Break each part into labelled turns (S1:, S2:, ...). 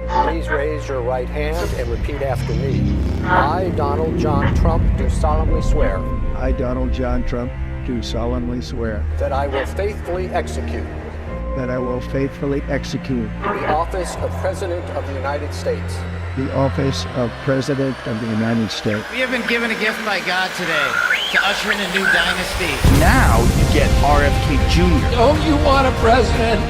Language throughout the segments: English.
S1: Please raise your right hand and repeat after me. I, Donald John Trump, do solemnly swear.
S2: I, Donald John Trump, do solemnly swear.
S1: That I will faithfully execute.
S2: That I will faithfully execute.
S1: The office of President of the United States.
S2: The office of President of the United States.
S3: We have been given a gift by God today to usher in a new dynasty.
S4: Now you get RFK Jr.
S5: Don't you want a president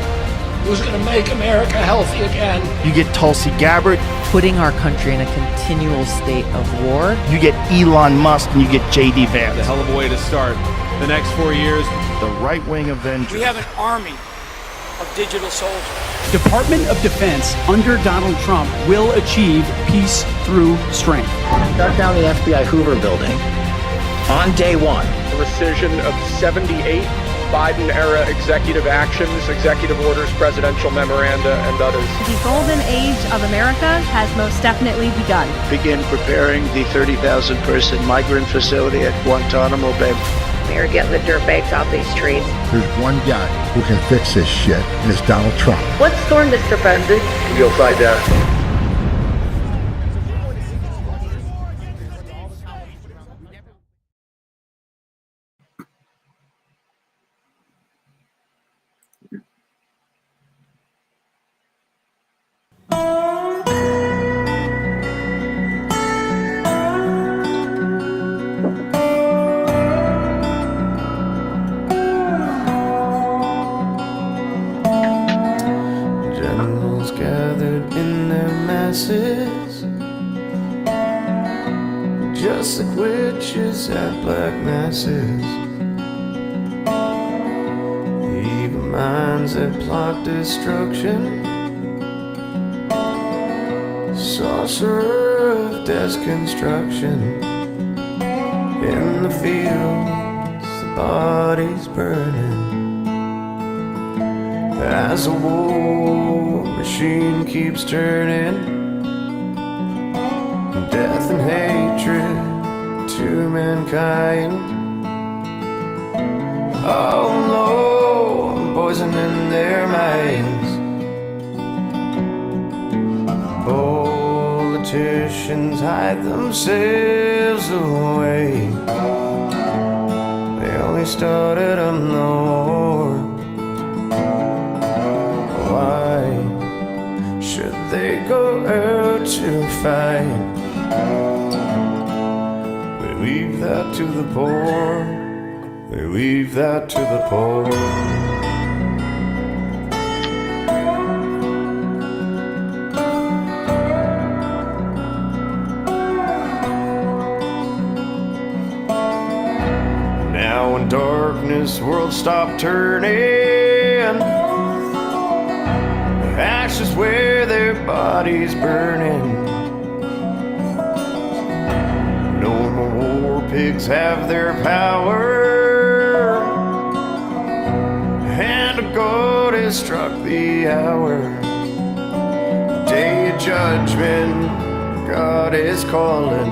S5: who's going to make America healthy again?
S4: You get Tulsi Gabbard.
S6: Putting our country in a continual state of war.
S4: You get Elon Musk and you get J.D. Vance.
S7: A hell of a way to start the next 4 years.
S4: The right-wing Avengers.
S8: We have an army of digital soldiers.
S9: Department of Defense under Donald Trump will achieve peace through strength.
S10: Shut down the FBI Hoover building on day one.
S11: The rescission of 78 Biden-era executive actions, executive orders, presidential memoranda, and others.
S12: The golden age of America has most definitely begun.
S13: Begin preparing the 30,000-person migrant facility at Guantanamo Bay.
S14: They're getting the dirtbags off these streets.
S15: There's one guy who can fix this shit, and it's Donald Trump.
S14: What's storm, Mr. Benedict?
S11: You'll find out.
S16: Just like witches at black masses, evil minds that plot destruction, sorcerer of death's construction. In the fields, the bodies burning, as a war machine keeps turning. Death and hatred to mankind. Oh no, poison in their minds. Politicians hide themselves away. They only started on the war. Why should they go out to fight? They leave that to the poor. They leave that to the poor. Now in darkness, world stop turning. Ashes where their bodies burning. Pigs have their power, and a God has struck the hour. Day of judgment, God is calling.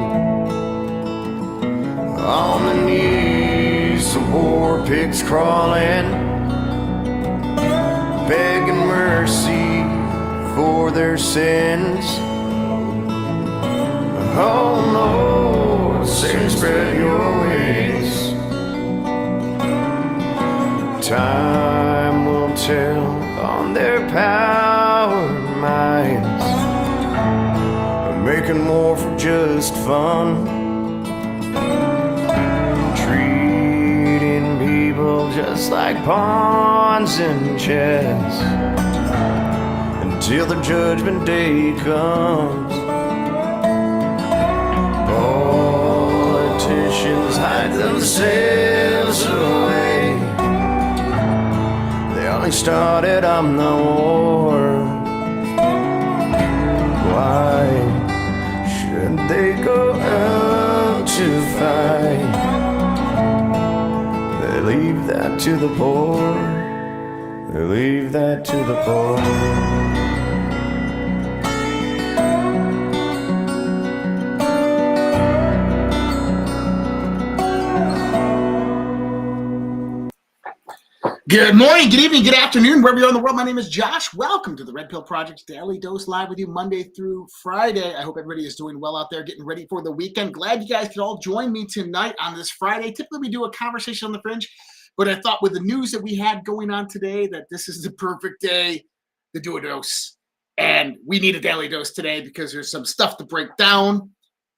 S16: On the knees, the war pigs crawling, begging mercy for their sins. Oh no, Satan, spread your wings. Time will tell on their power minds, making war for just fun, treating people just like pawns in chess, until the judgment day comes. Politicians hide themselves away. They only started on the war. Why should they go out to fight? They leave that to the poor. They leave that to the poor.
S17: Good morning, good evening, good afternoon, wherever you are in the world. My name is Josh. Welcome to the Red Pill Project Daily Dose, live with you Monday through Friday. I hope everybody is doing well out there, getting ready for the weekend. Glad you guys could all join me tonight on this Friday. Typically, we do a conversation on the fringe, but I thought with the news that we had going on today that this is the perfect day to do a dose. And we need a daily dose today because there's some stuff to break down.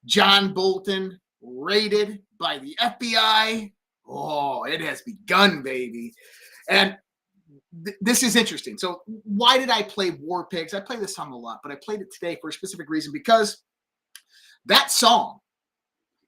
S17: John Bolton raided by the FBI. Oh, it has begun, baby. And this is interesting. So why did I play War Pigs? I play this song a lot, but I played it today for a specific reason, because that song,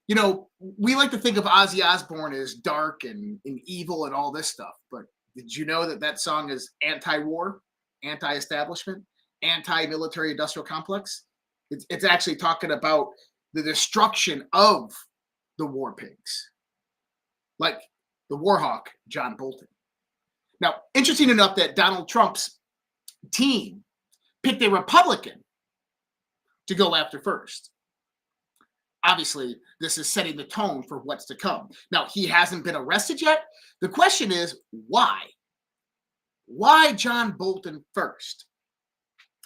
S17: you know, we like to think of Ozzy Osbourne as dark and evil and all this stuff, but did you know that that song is anti-war, anti-establishment, anti-military industrial complex? It's actually talking about the destruction of the War Pigs, like the war hawk, John Bolton. Now, interesting enough that Donald Trump's team picked a Republican to go after first. Obviously, this is setting the tone for what's to come. Now, he hasn't been arrested yet. The question is, why? Why John Bolton first?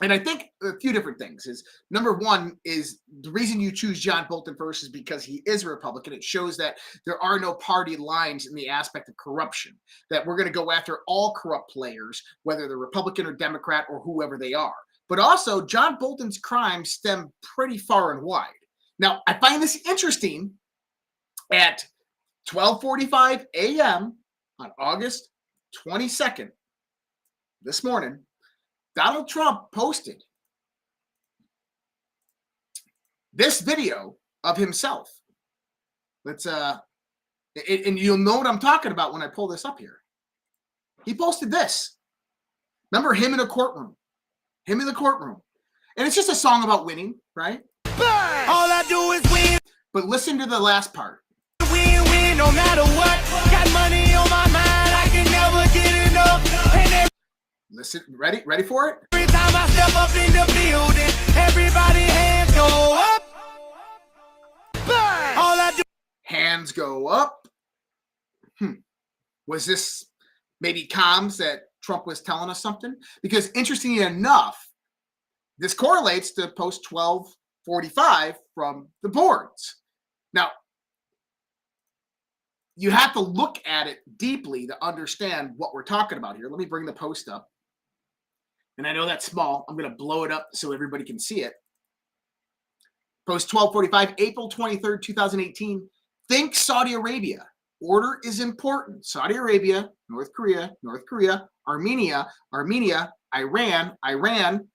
S17: And I think a few different things is, number one is the reason you choose John Bolton first is because he is a Republican. It shows that there are no party lines in the aspect of corruption, that we're going to go after all corrupt players, whether they're Republican or Democrat or whoever they are. But also, John Bolton's crimes stem pretty far and wide. Now, I find this interesting. At 12:45 a.m. on August 22nd, this morning, Donald Trump posted this video of himself. Let's and you'll know what I'm talking about when I pull this up here. He posted this. Remember him in a courtroom. Him in the courtroom. And it's just a song about winning, right?
S18: All I do is win.
S17: But listen to the last part.
S18: Win, no matter what. Got money on my mind. I can never get enough.
S17: Listen, ready for it?
S18: Every time I step up in the building, everybody hands go up. All I do.
S17: Hands go up. Was this maybe comms that Trump was telling us something? Because interestingly enough, this correlates to post 12:45 from the boards. Now, you have to look at it deeply to understand what we're talking about here. Let me bring the post up. And I know that's small. I'm going to blow it up so everybody can see it. Post 12:45, April 23rd, 2018. Think Saudi Arabia. Order is important. Saudi Arabia, North Korea, Armenia, Iran.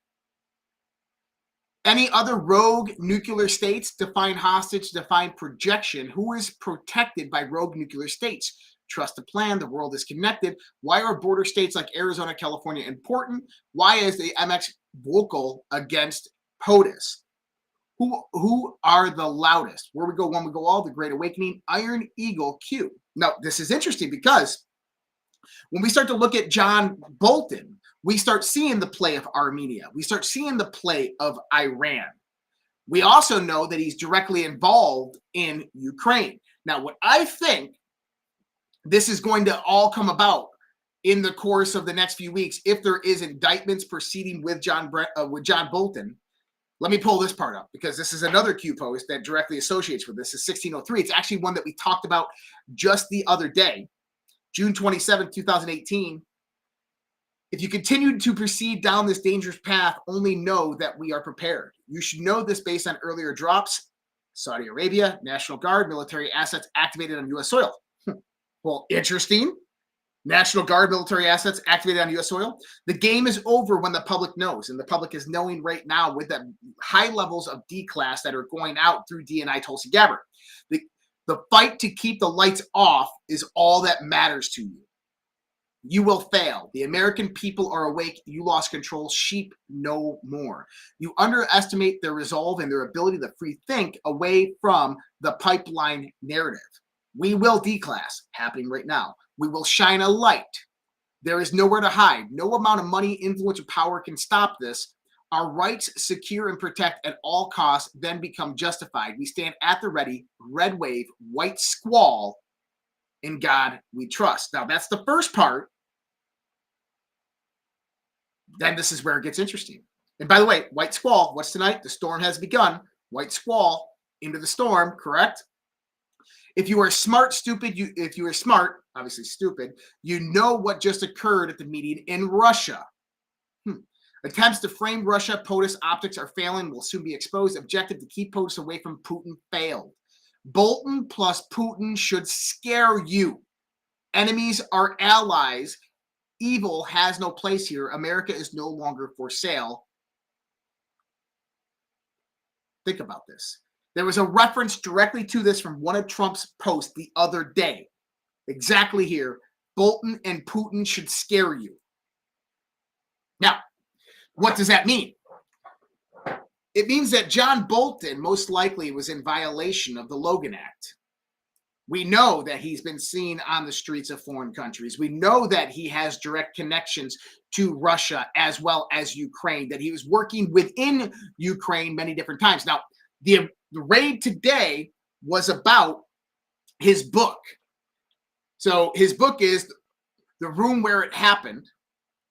S17: Any other rogue nuclear states, define hostage, define projection. Who is protected by rogue nuclear states? Trust the plan. The world is connected. Why are border states like Arizona, California important? Why is the MX vocal against POTUS? Who are the loudest? Where we go, one we go all, the Great Awakening, Iron Eagle Q. Now, this is interesting because when we start to look at John Bolton, we start seeing the play of Armenia. We start seeing the play of Iran. We also know that he's directly involved in Ukraine. Now, what I think this is going to all come about in the course of the next few weeks, if there is indictments proceeding with John Bolton. Let me pull this part up because this is another Q post that directly associates with this. Is 1603. It's actually one that we talked about just the other day, June 27, 2018. If you continue to proceed down this dangerous path, only know that we are prepared. You should know this based on earlier drops. Saudi Arabia, National Guard, military assets activated on U.S. soil. Well, interesting. National Guard military assets activated on U.S. soil. The game is over when the public knows, and the public is knowing right now with the high levels of declass that are going out through DNI Tulsi Gabbard. The fight to keep the lights off is all that matters to you. You will fail. The American people are awake. You lost control. Sheep no more. You underestimate their resolve and their ability to free think away from the pipeline narrative. We will declass, happening right now. We will shine a light. There is nowhere to hide. No amount of money, influence, or power can stop this. Our rights, secure and protect at all costs, then become justified. We stand at the ready, red wave, white squall. In God we trust. Now, that's the first part. then this is where it gets interesting. And by the way, white squall, what's tonight? The storm has begun. White squall into the storm, correct? If you are smart, if you are smart, obviously stupid, you know what just occurred at the meeting in Russia. Attempts to frame Russia, POTUS optics are failing, will soon be exposed. Objective to keep POTUS away from Putin failed. Bolton plus Putin should scare you. Enemies are allies. Evil has no place here. America is no longer for sale. Think about this. There was a reference directly to this from one of Trump's posts the other day. Exactly here. Bolton and Putin should scare you. Now, what does that mean? It means that John Bolton most likely was in violation of the Logan Act. We know that he's been seen on the streets of foreign countries. We know that he has direct connections to Russia as well as Ukraine, that he was working within Ukraine many different times. Now, the raid today was about his book. So his book is The Room Where It Happened,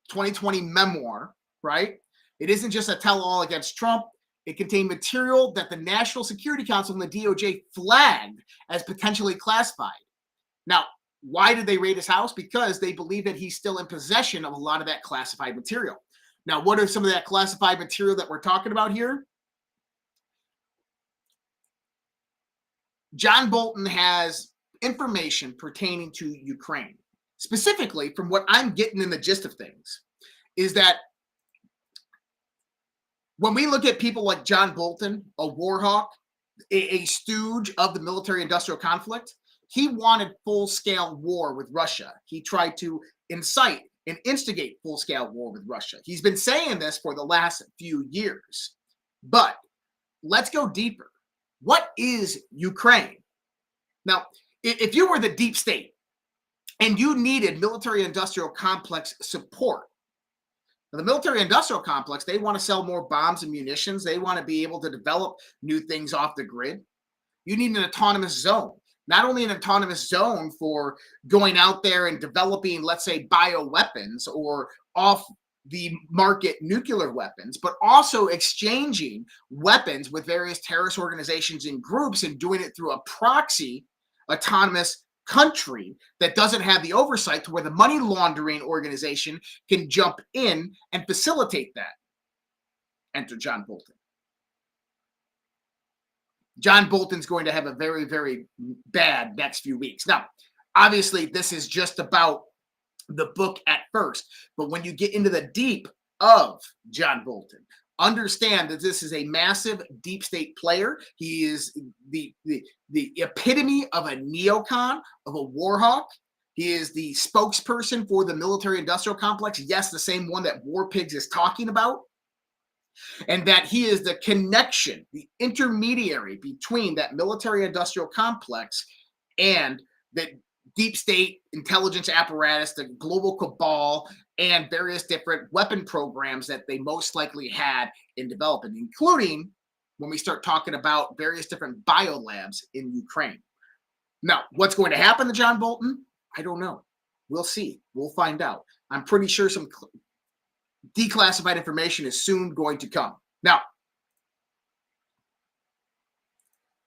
S17: 2020 memoir, right? It isn't just a tell-all against Trump. It contained material that the National Security Council and the DOJ flagged as potentially classified. Now, why did they raid his house? Because they believe that he's still in possession of a lot of that classified material. Now, what are some of that classified material that we're talking about here? John Bolton has information pertaining to Ukraine. Specifically, from what I'm getting in the gist of things, is that when we look at people like John Bolton, a war hawk, a stooge of the military-industrial conflict, he wanted full-scale war with Russia. He tried to incite and instigate full-scale war with Russia. He's been saying this for the last few years. But let's go deeper. What is Ukraine? Now, if you were the deep state and you needed military-industrial complex support, now, the military-industrial complex, they want to sell more bombs and munitions. They want to be able to develop new things off the grid. You need an autonomous zone. Not only an autonomous zone for going out there and developing, let's say, bioweapons or off-the-market nuclear weapons, but also exchanging weapons with various terrorist organizations and groups and doing it through a proxy autonomous country that doesn't have the oversight to where the money laundering organization can jump in and facilitate that. Enter John Bolton. John Bolton's going to have a very, very bad next few weeks. Now, obviously, this is just about the book at first, but when you get into the deep of John Bolton, understand that this is a massive deep state player. He is the epitome of a neocon, of a war hawk. He is the spokesperson for the military-industrial complex. Yes, the same one that War Pigs is talking about. And that he is the connection, the intermediary between that military-industrial complex and the deep state intelligence apparatus, the global cabal, and various different weapon programs that they most likely had in development, including when we start talking about various different biolabs in Ukraine. Now, what's going to happen to John Bolton? I don't know. We'll see. We'll find out. I'm pretty sure some declassified information is soon going to come. Now,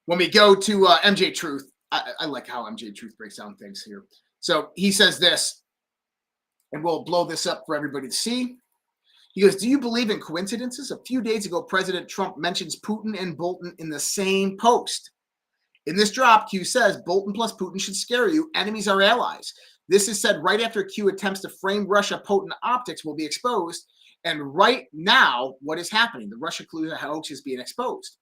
S17: when we go to MJ Truth, I like how MJ Truth breaks down things here. So he says this, and we'll blow this up for everybody to see. He goes, do you believe in coincidences? A few days ago, President Trump mentions Putin and Bolton in the same post. In this drop, Q says, Bolton plus Putin should scare you. Enemies are allies. This is said right after Q attempts to frame Russia potent optics will be exposed. And right now, what is happening? The Russia Collusion hoax is being exposed.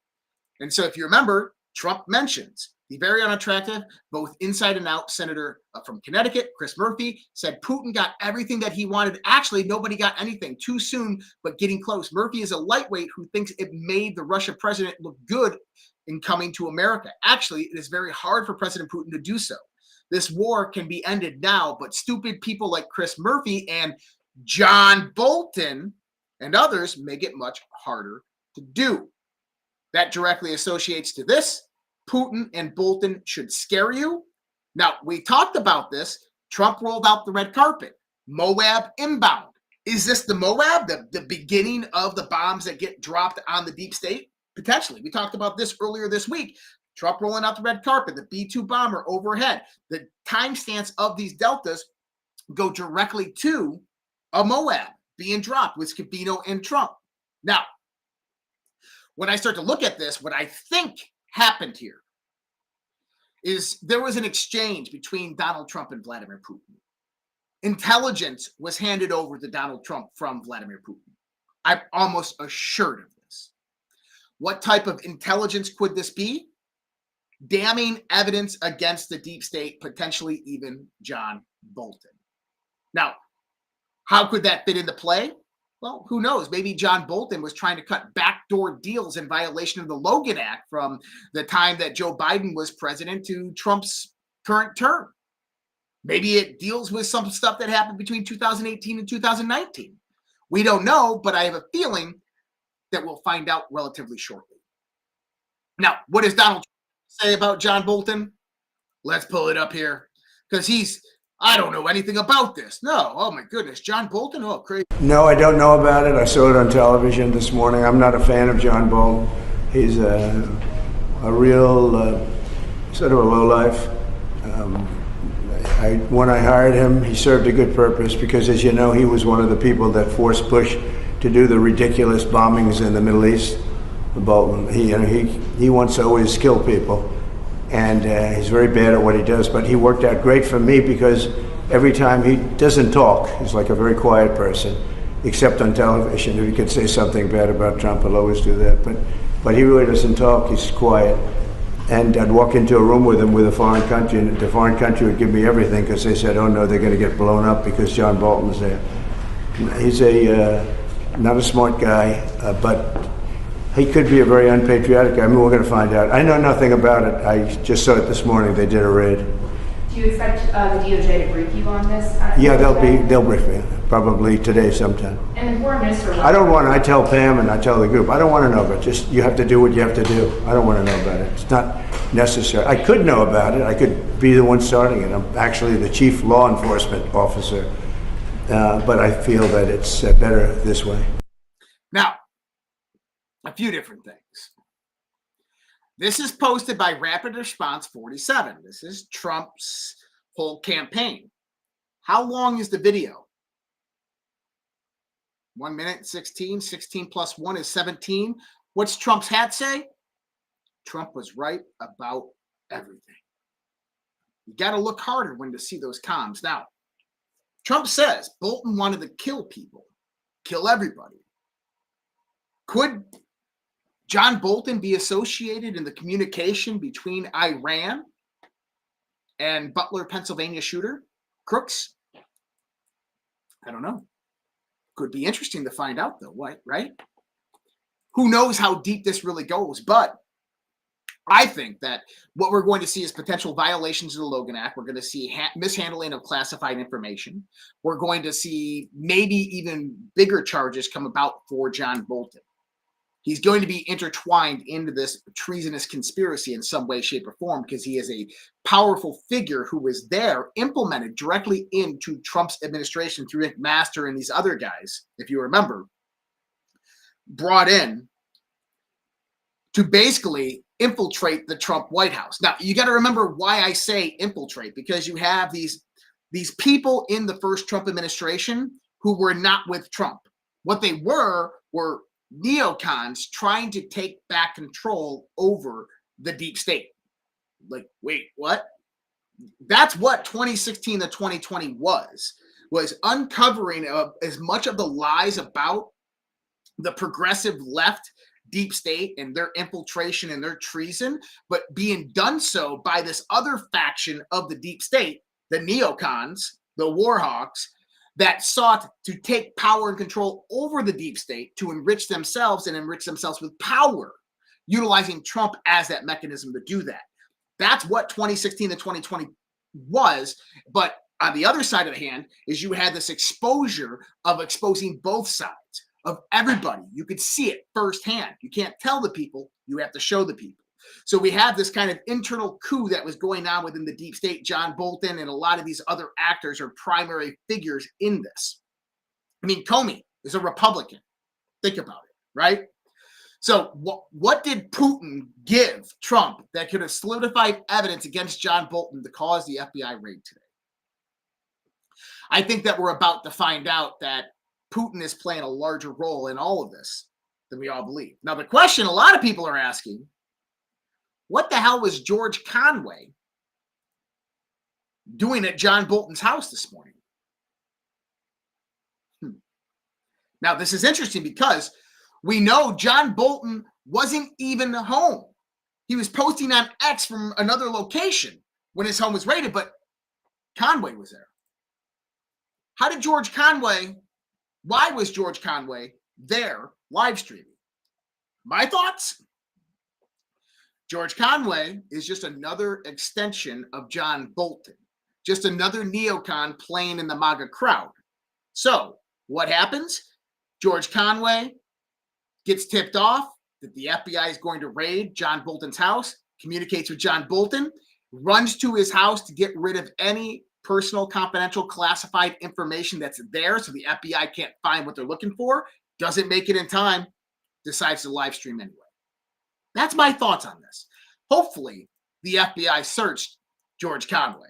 S17: And so if you remember, Trump mentions the very unattractive, both inside and out senator from Connecticut, Chris Murphy, said Putin got everything that he wanted. Actually, nobody got anything. Too soon, but getting close. Murphy is a lightweight who thinks it made the Russia president look good in coming to America. Actually, it is very hard for President Putin to do so. This war can be ended now, but stupid people like Chris Murphy and John Bolton and others make it much harder to do. That directly associates to this. Putin and Bolton should scare you. Now, we talked about this. Trump rolled out the red carpet. Moab inbound. Is this the Moab, the beginning of the bombs that get dropped on the deep state? Potentially. We talked about this earlier this week. Trump rolling out the red carpet, the B-2 bomber overhead. The timestamps of these deltas go directly to a Moab being dropped with Scavino and Trump. Now, when I start to look at this, what I think happened here is there was an exchange between Donald Trump and Vladimir Putin. Intelligence was handed over to Donald Trump from Vladimir Putin. I'm almost assured of this. What type of intelligence could this be? Damning evidence against the deep state, potentially even John Bolton. Now, how could that fit into play? Well, who knows? Maybe John Bolton was trying to cut backdoor deals in violation of the Logan Act from the time that Joe Biden was president to Trump's current term. Maybe it deals with some stuff that happened between 2018 and 2019. We don't know, but I have a feeling that we'll find out relatively shortly. Now, what does Donald Trump say about John Bolton? Let's pull it up here, because I don't know anything about this. No, oh my goodness, John Bolton? Oh, crazy.
S19: No, I don't know about it. I saw it on television this morning. I'm not a fan of John Bolton. He's a real sort of a lowlife. When I hired him, he served a good purpose because, as you know, he was one of the people that forced Bush to do the ridiculous bombings in the Middle East. Bolton, he wants to always kill people, and he's very bad at what he does. But he worked out great for me because every time he doesn't talk, he's like a very quiet person, except on television. If he could say something bad about Trump, he'll always do that. But he really doesn't talk. He's quiet. And I'd walk into a room with him with a foreign country, and the foreign country would give me everything because they said, oh no, they're going to get blown up because John Bolton's there. He's not a smart guy, but he could be a very unpatriotic guy. I mean, we're going to find out. I know nothing about it. I just saw it this morning. They did a raid.
S20: Do you expect the DOJ to brief you on this?
S19: Yeah, they'll brief me probably today sometime.
S20: And the foreign minister.
S19: I tell Pam and I tell the group, I don't want to know, but just you have to do what you have to do. I don't want to know about it. It's not necessary. I could know about it. I could be the one starting it. I'm actually the chief law enforcement officer, but I feel that it's better this way.
S17: Now, a few different things. This is posted by Rapid Response 47. This is Trump's whole campaign. How long is the video? 1 minute, 16. 16 plus 1 is 17. What's Trump's hat say? Trump was right about everything. You got to look harder when to see those comms. Now, Trump says Bolton wanted to kill people, kill everybody. Could John Bolton be associated in the communication between Iran and Butler, Pennsylvania shooter crooks? I don't know. Could be interesting to find out, though, right? Who knows how deep this really goes? But I think that what we're going to see is potential violations of the Logan Act. We're going to see mishandling of classified information. We're going to see maybe even bigger charges come about for John Bolton. He's going to be intertwined into this treasonous conspiracy in some way, shape, or form because he is a powerful figure who was there, implemented directly into Trump's administration through McMaster and these other guys, if you remember, brought in to basically infiltrate the Trump White House. Now, you got to remember why I say infiltrate, because you have these people in the first Trump administration who were not with Trump. What they were neocons trying to take back control over the deep state. Like, wait, what? That's what 2016 to 2020 was uncovering as much of the lies about the progressive left deep state and their infiltration and their treason, but being done so by this other faction of the deep state, the neocons, the warhawks, that sought to take power and control over the deep state to enrich themselves with power, utilizing Trump as that mechanism to do that. That's what 2016 to 2020 was. But on the other side of the hand is you had this exposure of exposing both sides of everybody. You could see it firsthand. You can't tell the people, you have to show the people. So we have this kind of internal coup that was going on within the deep state. John Bolton and a lot of these other actors are primary figures in this. I mean, Comey is a Republican. Think about it, right? So what did Putin give Trump that could have solidified evidence against John Bolton to cause the FBI raid today? I think that we're about to find out that Putin is playing a larger role in all of this than we all believe. Now, the question a lot of people are asking, what the hell was George Conway doing at John Bolton's house this morning? Now, this is interesting because we know John Bolton wasn't even home. He was posting on X from another location when his home was raided, but Conway was there. How did why was George Conway there live streaming? My thoughts? George Conway is just another extension of John Bolton, just another neocon playing in the MAGA crowd. So what happens? George Conway gets tipped off that the FBI is going to raid John Bolton's house, communicates with John Bolton, runs to his house to get rid of any personal, confidential, classified information that's there so the FBI can't find what they're looking for, doesn't make it in time, decides to live stream anyway. That's my thoughts on this. Hopefully, the FBI searched George Conway.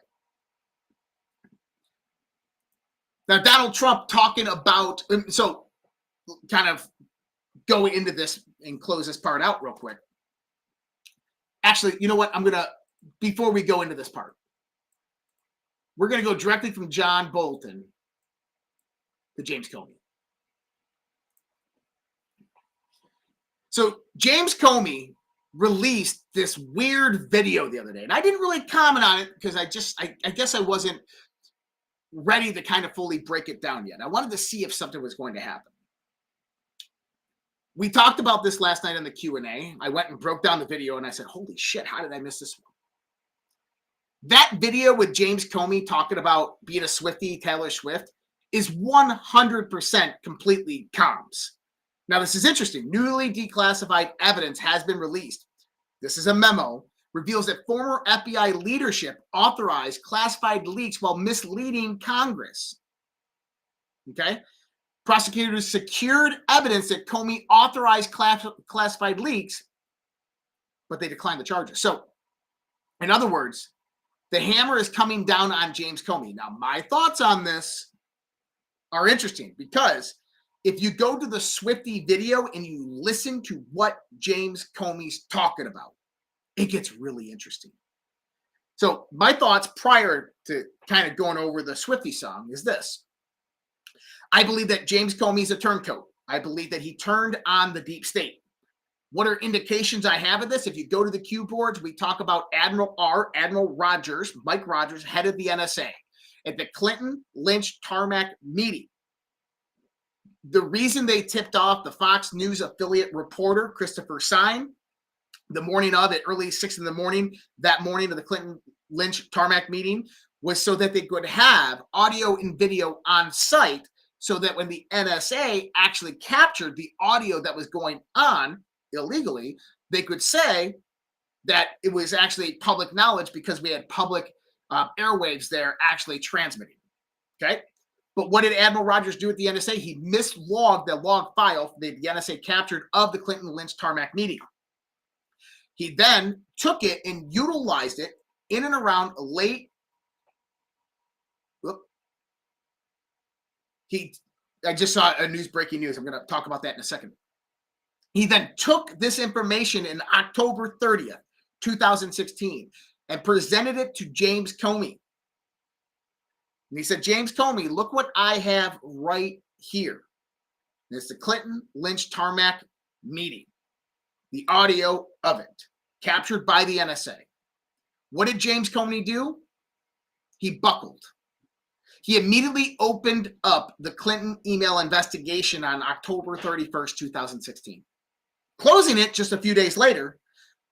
S17: Now, Donald Trump talking about, so kind of go into this and close this part out real quick. Actually, you know what? Before we go into this part, we're going to go directly from John Bolton to James Comey. So James Comey released this weird video the other day, and I didn't really comment on it because I guess I wasn't ready to kind of fully break it down yet. I wanted to see if something was going to happen. We talked about this last night on the Q&A. I went and broke down the video, and I said, holy shit, how did I miss this one? That video with James Comey talking about being a Swiftie, Taylor Swift, is 100% completely comms. Now, this is interesting. Newly declassified evidence has been released. This is a memo. Reveals that former FBI leadership authorized classified leaks while misleading Congress. Okay? Prosecutors secured evidence that Comey authorized classified leaks, but they declined the charges. So, in other words, the hammer is coming down on James Comey. Now, my thoughts on this are interesting because if you go to the Swiftie video and you listen to what James Comey's talking about, it gets really interesting. So my thoughts prior to kind of going over the Swiftie song is this. I believe that James Comey's a turncoat. I believe that he turned on the deep state. What are indications I have of this? If you go to the Q boards, we talk about Admiral Rogers, Mike Rogers, head of the NSA, at the Clinton Lynch tarmac meeting. The reason they tipped off the Fox News affiliate reporter, Christopher Sine, the morning of it, early 6 in the morning, that morning of the Clinton Lynch tarmac meeting, was so that they could have audio and video on site so that when the NSA actually captured the audio that was going on illegally, they could say that it was actually public knowledge because we had public airwaves there actually transmitting. Okay? But what did Admiral Rogers do at the NSA? He mislogged the log file that the NSA captured of the Clinton Lynch tarmac meeting. He then took it and utilized it in and around late. I just saw a breaking news. I'm going to talk about that in a second. He then took this information in October 30th, 2016, and presented it to James Comey. And he said, James Comey, look what I have right here. And it's the Clinton Lynch tarmac meeting. The audio of it, captured by the NSA. What did James Comey do? He buckled. He immediately opened up the Clinton email investigation on October 31st, 2016. Closing it just a few days later,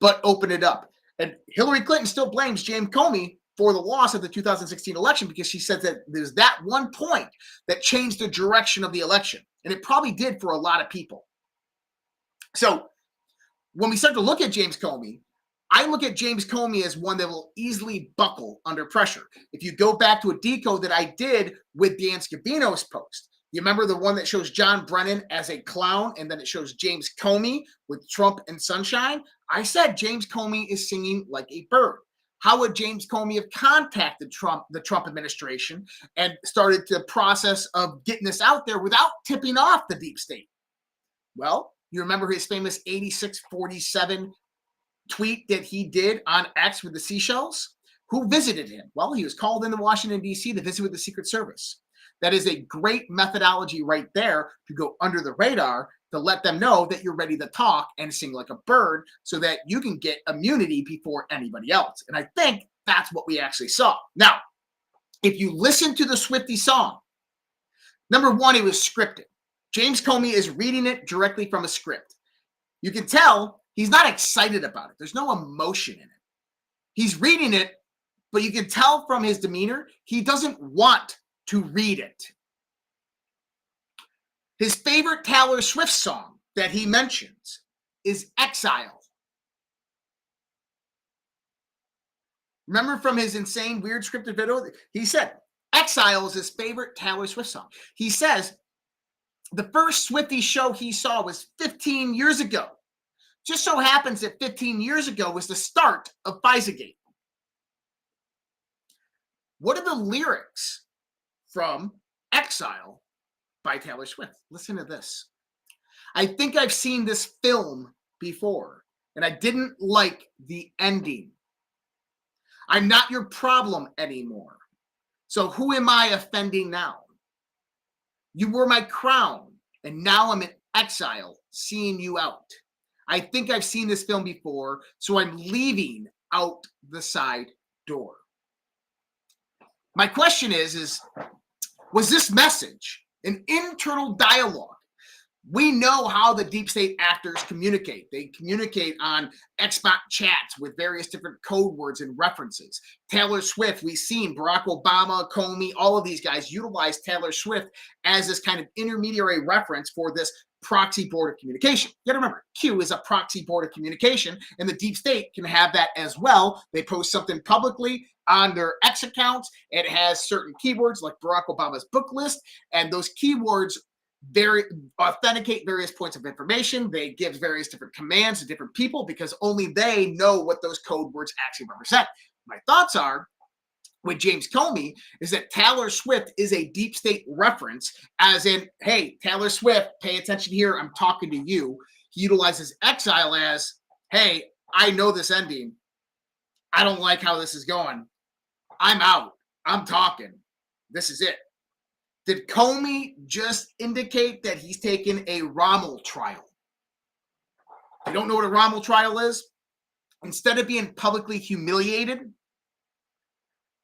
S17: but opened it up. And Hillary Clinton still blames James Comey for the loss of the 2016 election because she said that there's that one point that changed the direction of the election. And it probably did for a lot of people. So when we start to look at James Comey, I look at James Comey as one that will easily buckle under pressure. If you go back to a decode that I did with Dan Scavino's post, You remember the one that shows John Brennan as a clown, and then it shows James Comey with Trump and sunshine? I said James Comey is singing like a bird. How would James Comey have contacted the Trump administration and started the process of getting this out there without tipping off the deep state? Well, you remember his famous 8647 tweet that he did on X with the seashells? Who visited him? Well, he was called into Washington, D.C. to visit with the Secret Service. That is a great methodology right there to go under the radar to let them know that you're ready to talk and sing like a bird so that you can get immunity before anybody else. And I think that's what we actually saw. Now, if you listen to the Swiftie song, number one, it was scripted. James Comey is reading it directly from a script. You can tell he's not excited about it. There's no emotion in it. He's reading it, but you can tell from his demeanor, he doesn't want to read it. His favorite Taylor Swift song that he mentions is Exile. Remember from his insane, weird scripted video? He said Exile is his favorite Taylor Swift song. He says the first Swiftie show he saw was 15 years ago. Just so happens that 15 years ago was the start of FISAgate. What are the lyrics from Exile by Taylor Swift? Listen to this. I think I've seen this film before, and I didn't like the ending. I'm not your problem anymore. So who am I offending now? You were my crown, and now I'm in exile, seeing you out. I think I've seen this film before, so I'm leaving out the side door. My question is was this message an internal dialogue? We know how the deep state actors communicate. They communicate on Xbox chats with various different code words and references. Taylor Swift, we've seen Barack Obama, Comey, all of these guys utilize Taylor Swift as this kind of intermediary reference for this proxy board of communication. You gotta remember, Q is a proxy board of communication, and the deep state can have that as well. They post something publicly on their X accounts. It has certain keywords like Barack Obama's book list, and those keywords authenticate various points of information. They give various different commands to different people because only they know what those code words actually represent. My thoughts are with James Comey is that Taylor Swift is a deep state reference, as in, hey, Taylor Swift, pay attention here, I'm talking to you. He utilizes exile as, hey, I know this ending. I don't like how this is going. I'm out. I'm talking. This is it. Did Comey just indicate that he's taken a Rommel trial? You don't know what a Rommel trial is? Instead of being publicly humiliated,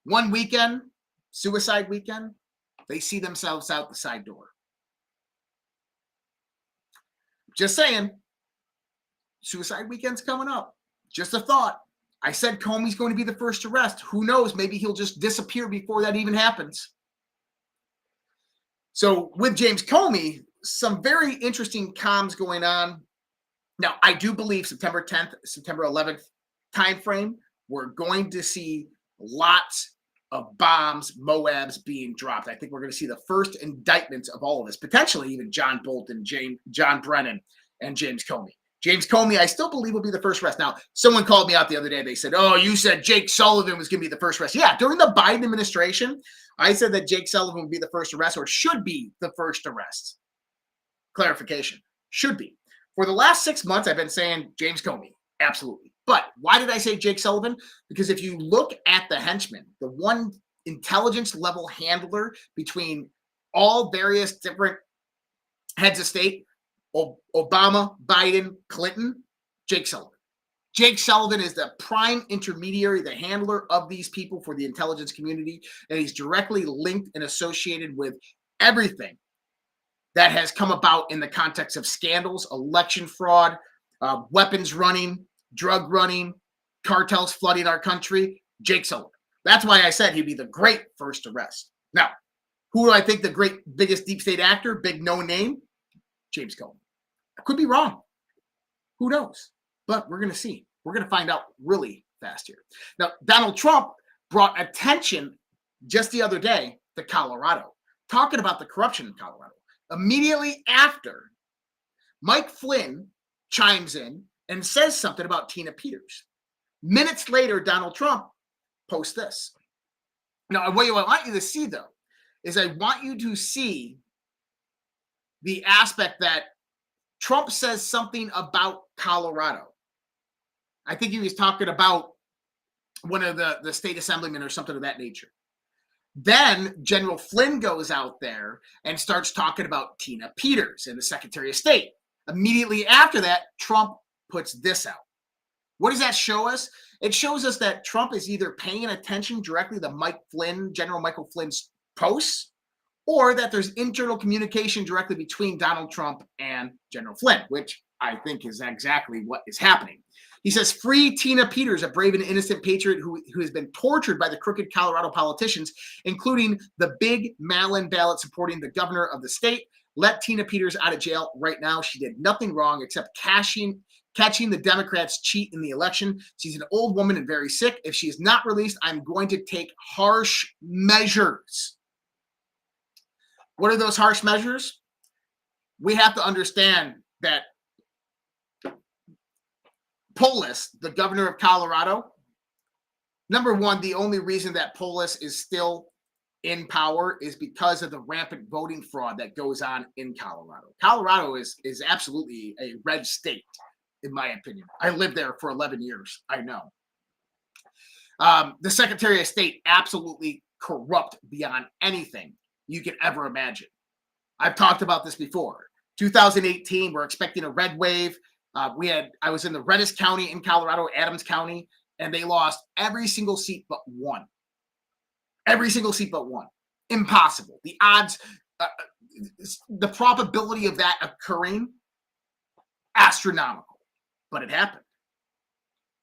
S17: one weekend, suicide weekend, they see themselves out the side door. Just saying, suicide weekend's coming up. Just a thought. I said Comey's going to be the first arrest. Who knows? Maybe he'll just disappear before that even happens. So with James Comey, some very interesting comms going on. Now, I do believe September 10th, September 11th timeframe, we're going to see lots of bombs, Moabs being dropped. I think we're going to see the first indictments of all of this, potentially even John Bolton, John Brennan, and James Comey. James Comey, I still believe, will be the first arrest. Now, someone called me out the other day. They said, oh, you said Jake Sullivan was going to be the first arrest. Yeah, during the Biden administration, I said that Jake Sullivan would be the first arrest, or should be the first arrest. Clarification, should be. For the last 6 months, I've been saying James Comey, absolutely. But why did I say Jake Sullivan? Because if you look at the henchman, the one intelligence level handler between all various different heads of state, Obama, Biden, Clinton, Jake Sullivan. Jake Sullivan is the prime intermediary, the handler of these people for the intelligence community, and he's directly linked and associated with everything that has come about in the context of scandals, election fraud, weapons running, drug running, cartels flooding our country. Jake Sullivan. That's why I said he'd be the great first arrest. Now, who do I think the great biggest deep state actor, big no name? James Comey. I could be wrong. Who knows? But we're going to see. We're going to find out really fast here. Now, Donald Trump brought attention just the other day to Colorado. talking about the corruption in Colorado. Immediately after, Mike Flynn chimes in and says something about Tina Peters. Minutes later, Donald Trump posts this. Now, what I want you to see, though, is I want you to see the aspect that Trump says something about Colorado. I think he was talking about one of the state assemblymen or something of that nature. Then General Flynn goes out there and starts talking about Tina Peters and the Secretary of State. Immediately after that, Trump puts this out. What does that show us? It shows us that Trump is either paying attention directly to General Michael Flynn's posts, or that there's internal communication directly between Donald Trump and General Flynn, which I think is exactly what is happening. He says, free Tina Peters, a brave and innocent patriot who has been tortured by the crooked Colorado politicians, including the big mail-in ballot supporting the governor of the state. Let Tina Peters out of jail right now. She did nothing wrong except catching the Democrats cheat in the election. She's an old woman and very sick. If she is not released, I'm going to take harsh measures. What are those harsh measures? We have to understand that Polis, the governor of Colorado, number one, the only reason that Polis is still in power is because of the rampant voting fraud that goes on in Colorado. Colorado is absolutely a red state, in my opinion. I lived there for 11 years. I know. The Secretary of State, absolutely corrupt beyond anything you could ever imagine. I've talked about this before. 2018, we're expecting a red wave. I was in the reddest county in Colorado, Adams County, and they lost every single seat but one. Every single seat but one. Impossible. The odds, the probability of that occurring, astronomical, but it happened.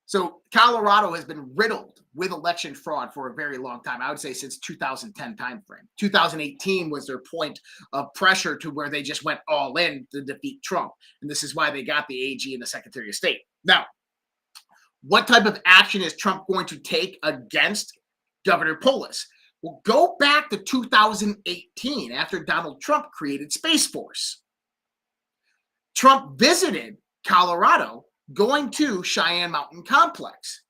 S17: So Colorado has been riddled with election fraud for a very long time. I would say since 2010 timeframe. 2018 was their point of pressure to where they just went all in to defeat Trump. And this is why they got the AG and the Secretary of State. Now, what type of action is Trump going to take against Governor Polis? Well, go back to 2018 after Donald Trump created Space Force. Trump visited Colorado going to Cheyenne Mountain Complex.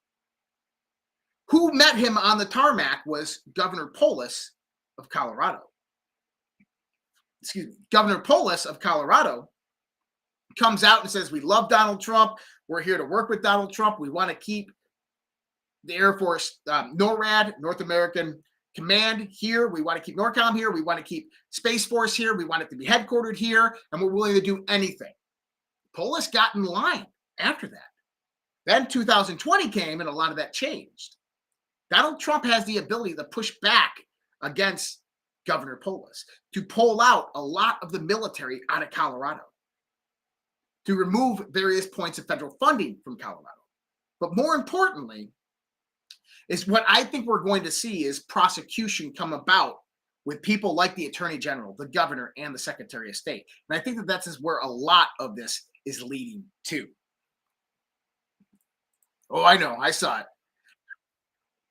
S17: Who met him on the tarmac was Governor Polis of Colorado. Excuse me. Governor Polis of Colorado comes out and says, we love Donald Trump. We're here to work with Donald Trump. We want to keep the Air Force, NORAD, North American Command here. We want to keep NORCOM here. We want to keep Space Force here. We want it to be headquartered here. And we're willing to do anything. Polis got in line after that. Then 2020 came and a lot of that changed. Donald Trump has the ability to push back against Governor Polis, to pull out a lot of the military out of Colorado, to remove various points of federal funding from Colorado. But more importantly, is what I think we're going to see is prosecution come about with people like the Attorney General, the Governor, and the Secretary of State. And I think that that's where a lot of this is leading to. Oh, I know. I saw it.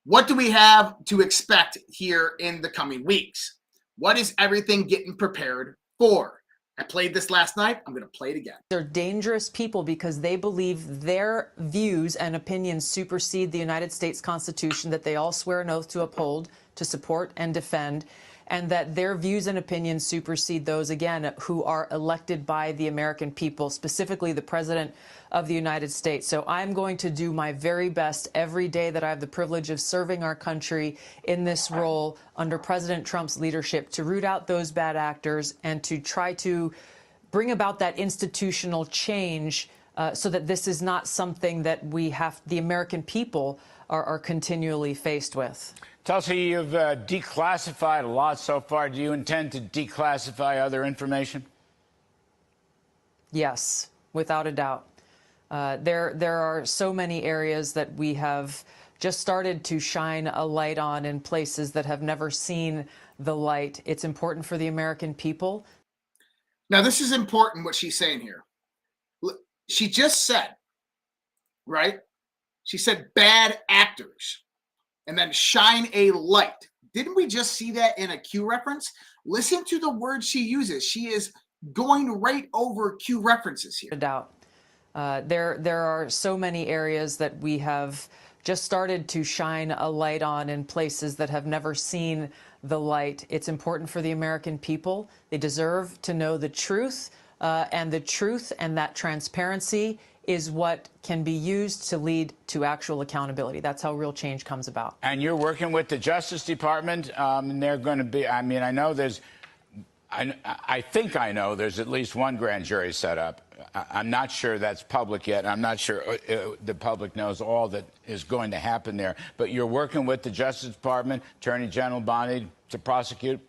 S17: What do we have to expect here in the coming weeks? What is everything getting prepared for? I played this last night. I'm going to play it again.
S6: They're dangerous people because they believe their views and opinions supersede the United States Constitution that they all swear an oath to uphold, to support, and defend, and that their views and opinions supersede those, again, who are elected by the American people, specifically the President of the United States. So I'm going to do my very best every day that I have the privilege of serving our country in this role under President Trump's leadership to root out those bad actors and to try to bring about that institutional change so that this is not something that the American people are continually faced with.
S21: Tulsi, you've declassified a lot so far. Do you intend to declassify other information?
S6: Yes, without a doubt. There are so many areas that we have just started to shine a light on in places that have never seen the light. It's important for the American people.
S17: Now, this is important what she's saying here. She just said, right? She said bad actors and then shine a light. Didn't we just see that in a Q reference? Listen to the words she uses. She is going right over Q references here.
S6: Doubt. There are so many areas that we have just started to shine a light on in places that have never seen the light. It's important for the American people. They deserve to know the truth, and that transparency is what can be used to lead to actual accountability. That's how real change comes about.
S21: And you're working with the Justice Department, and they're going to be, I mean, I know there's, I think I know there's at least one grand jury set up. I'm not sure that's public yet. I'm not sure the public knows all that is going to happen there. But you're working with the Justice Department, Attorney General Bondi, to prosecute?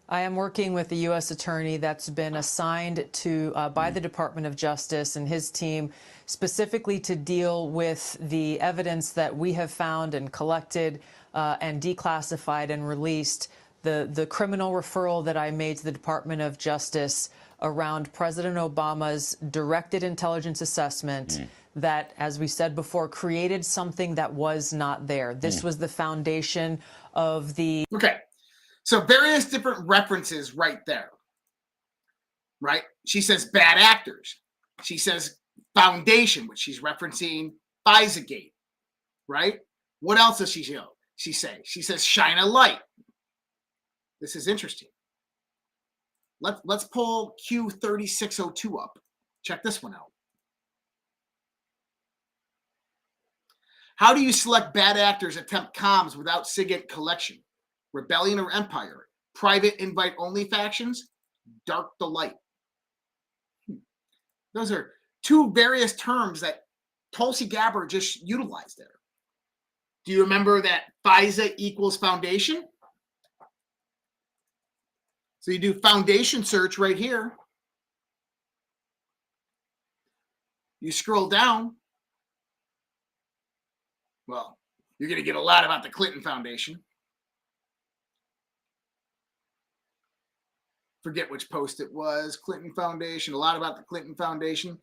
S6: I am working with the U.S. attorney that's been assigned to by the Department of Justice and his team specifically to deal with the evidence that we have found and collected and declassified and released. The criminal referral that I made to the Department of Justice around President Obama's directed intelligence assessment that, as we said before, created something that was not there. This was the foundation of the...
S17: Okay. So various different references right there, right? She says bad actors. She says foundation, which she's referencing FISA-gate, right? What else does she say? She says shine a light. This is interesting. Let's pull Q3602 up. Check this one out. How do you select bad actors attempt comms without SIGINT collection? Rebellion or Empire, private invite-only factions, dark the light. Those are two various terms that Tulsi Gabbard just utilized there. Do you remember that FISA equals foundation? So you do foundation search right here. You scroll down. Well, you're going to get a lot about the Clinton Foundation. Forget which post it was, Clinton Foundation, a lot about the Clinton Foundation,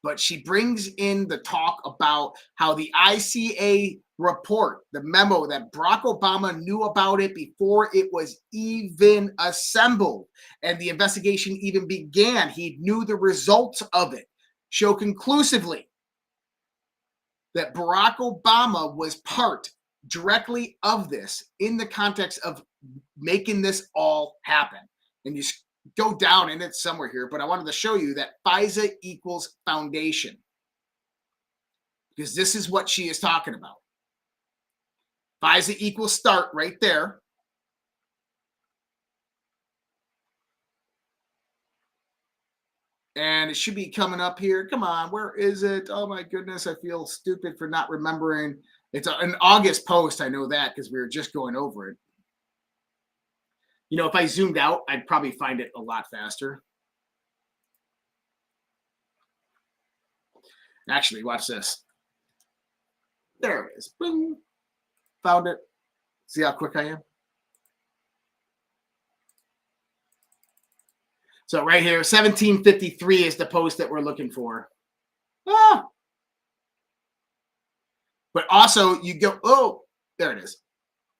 S17: but she brings in the talk about how the ICA report, the memo that Barack Obama knew about it before it was even assembled and the investigation even began. He knew the results of it, show conclusively that Barack Obama was part directly of this in the context of making this all happen. And you go down in it somewhere here, but I wanted to show you that FISA equals foundation, because this is what she is talking about. FISA equals start right there. And it should be coming up here. Come on, where is it? Oh my goodness, I feel stupid for not remembering. It's an August post, I know that, because we were just going over it. You know, if I zoomed out, I'd probably find it a lot faster. Actually, watch this. There it is. Boom. Found it. See how quick I am? So right here, 1753 is the post that we're looking for. Ah. But also you go, oh, there it is.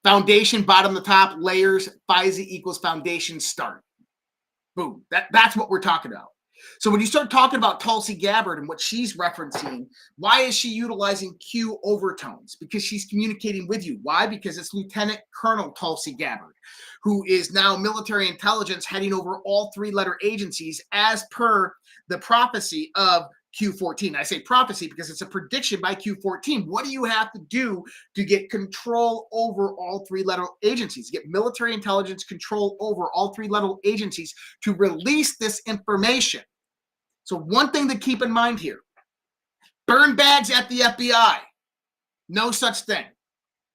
S17: Foundation, bottom to top, layers, FISA equals foundation, start. Boom. That's what we're talking about. So when you start talking about Tulsi Gabbard and what she's referencing, why is she utilizing Q overtones? Because she's communicating with you. Why? Because it's Lieutenant Colonel Tulsi Gabbard, who is now military intelligence heading over all three-letter agencies as per the prophecy of Q14. I say prophecy because it's a prediction by Q14. What do you have to do to get control over all three-letter agencies? Get military intelligence control over all three-letter agencies to release this information. So one thing to keep in mind here, burn bags at the FBI. No such thing.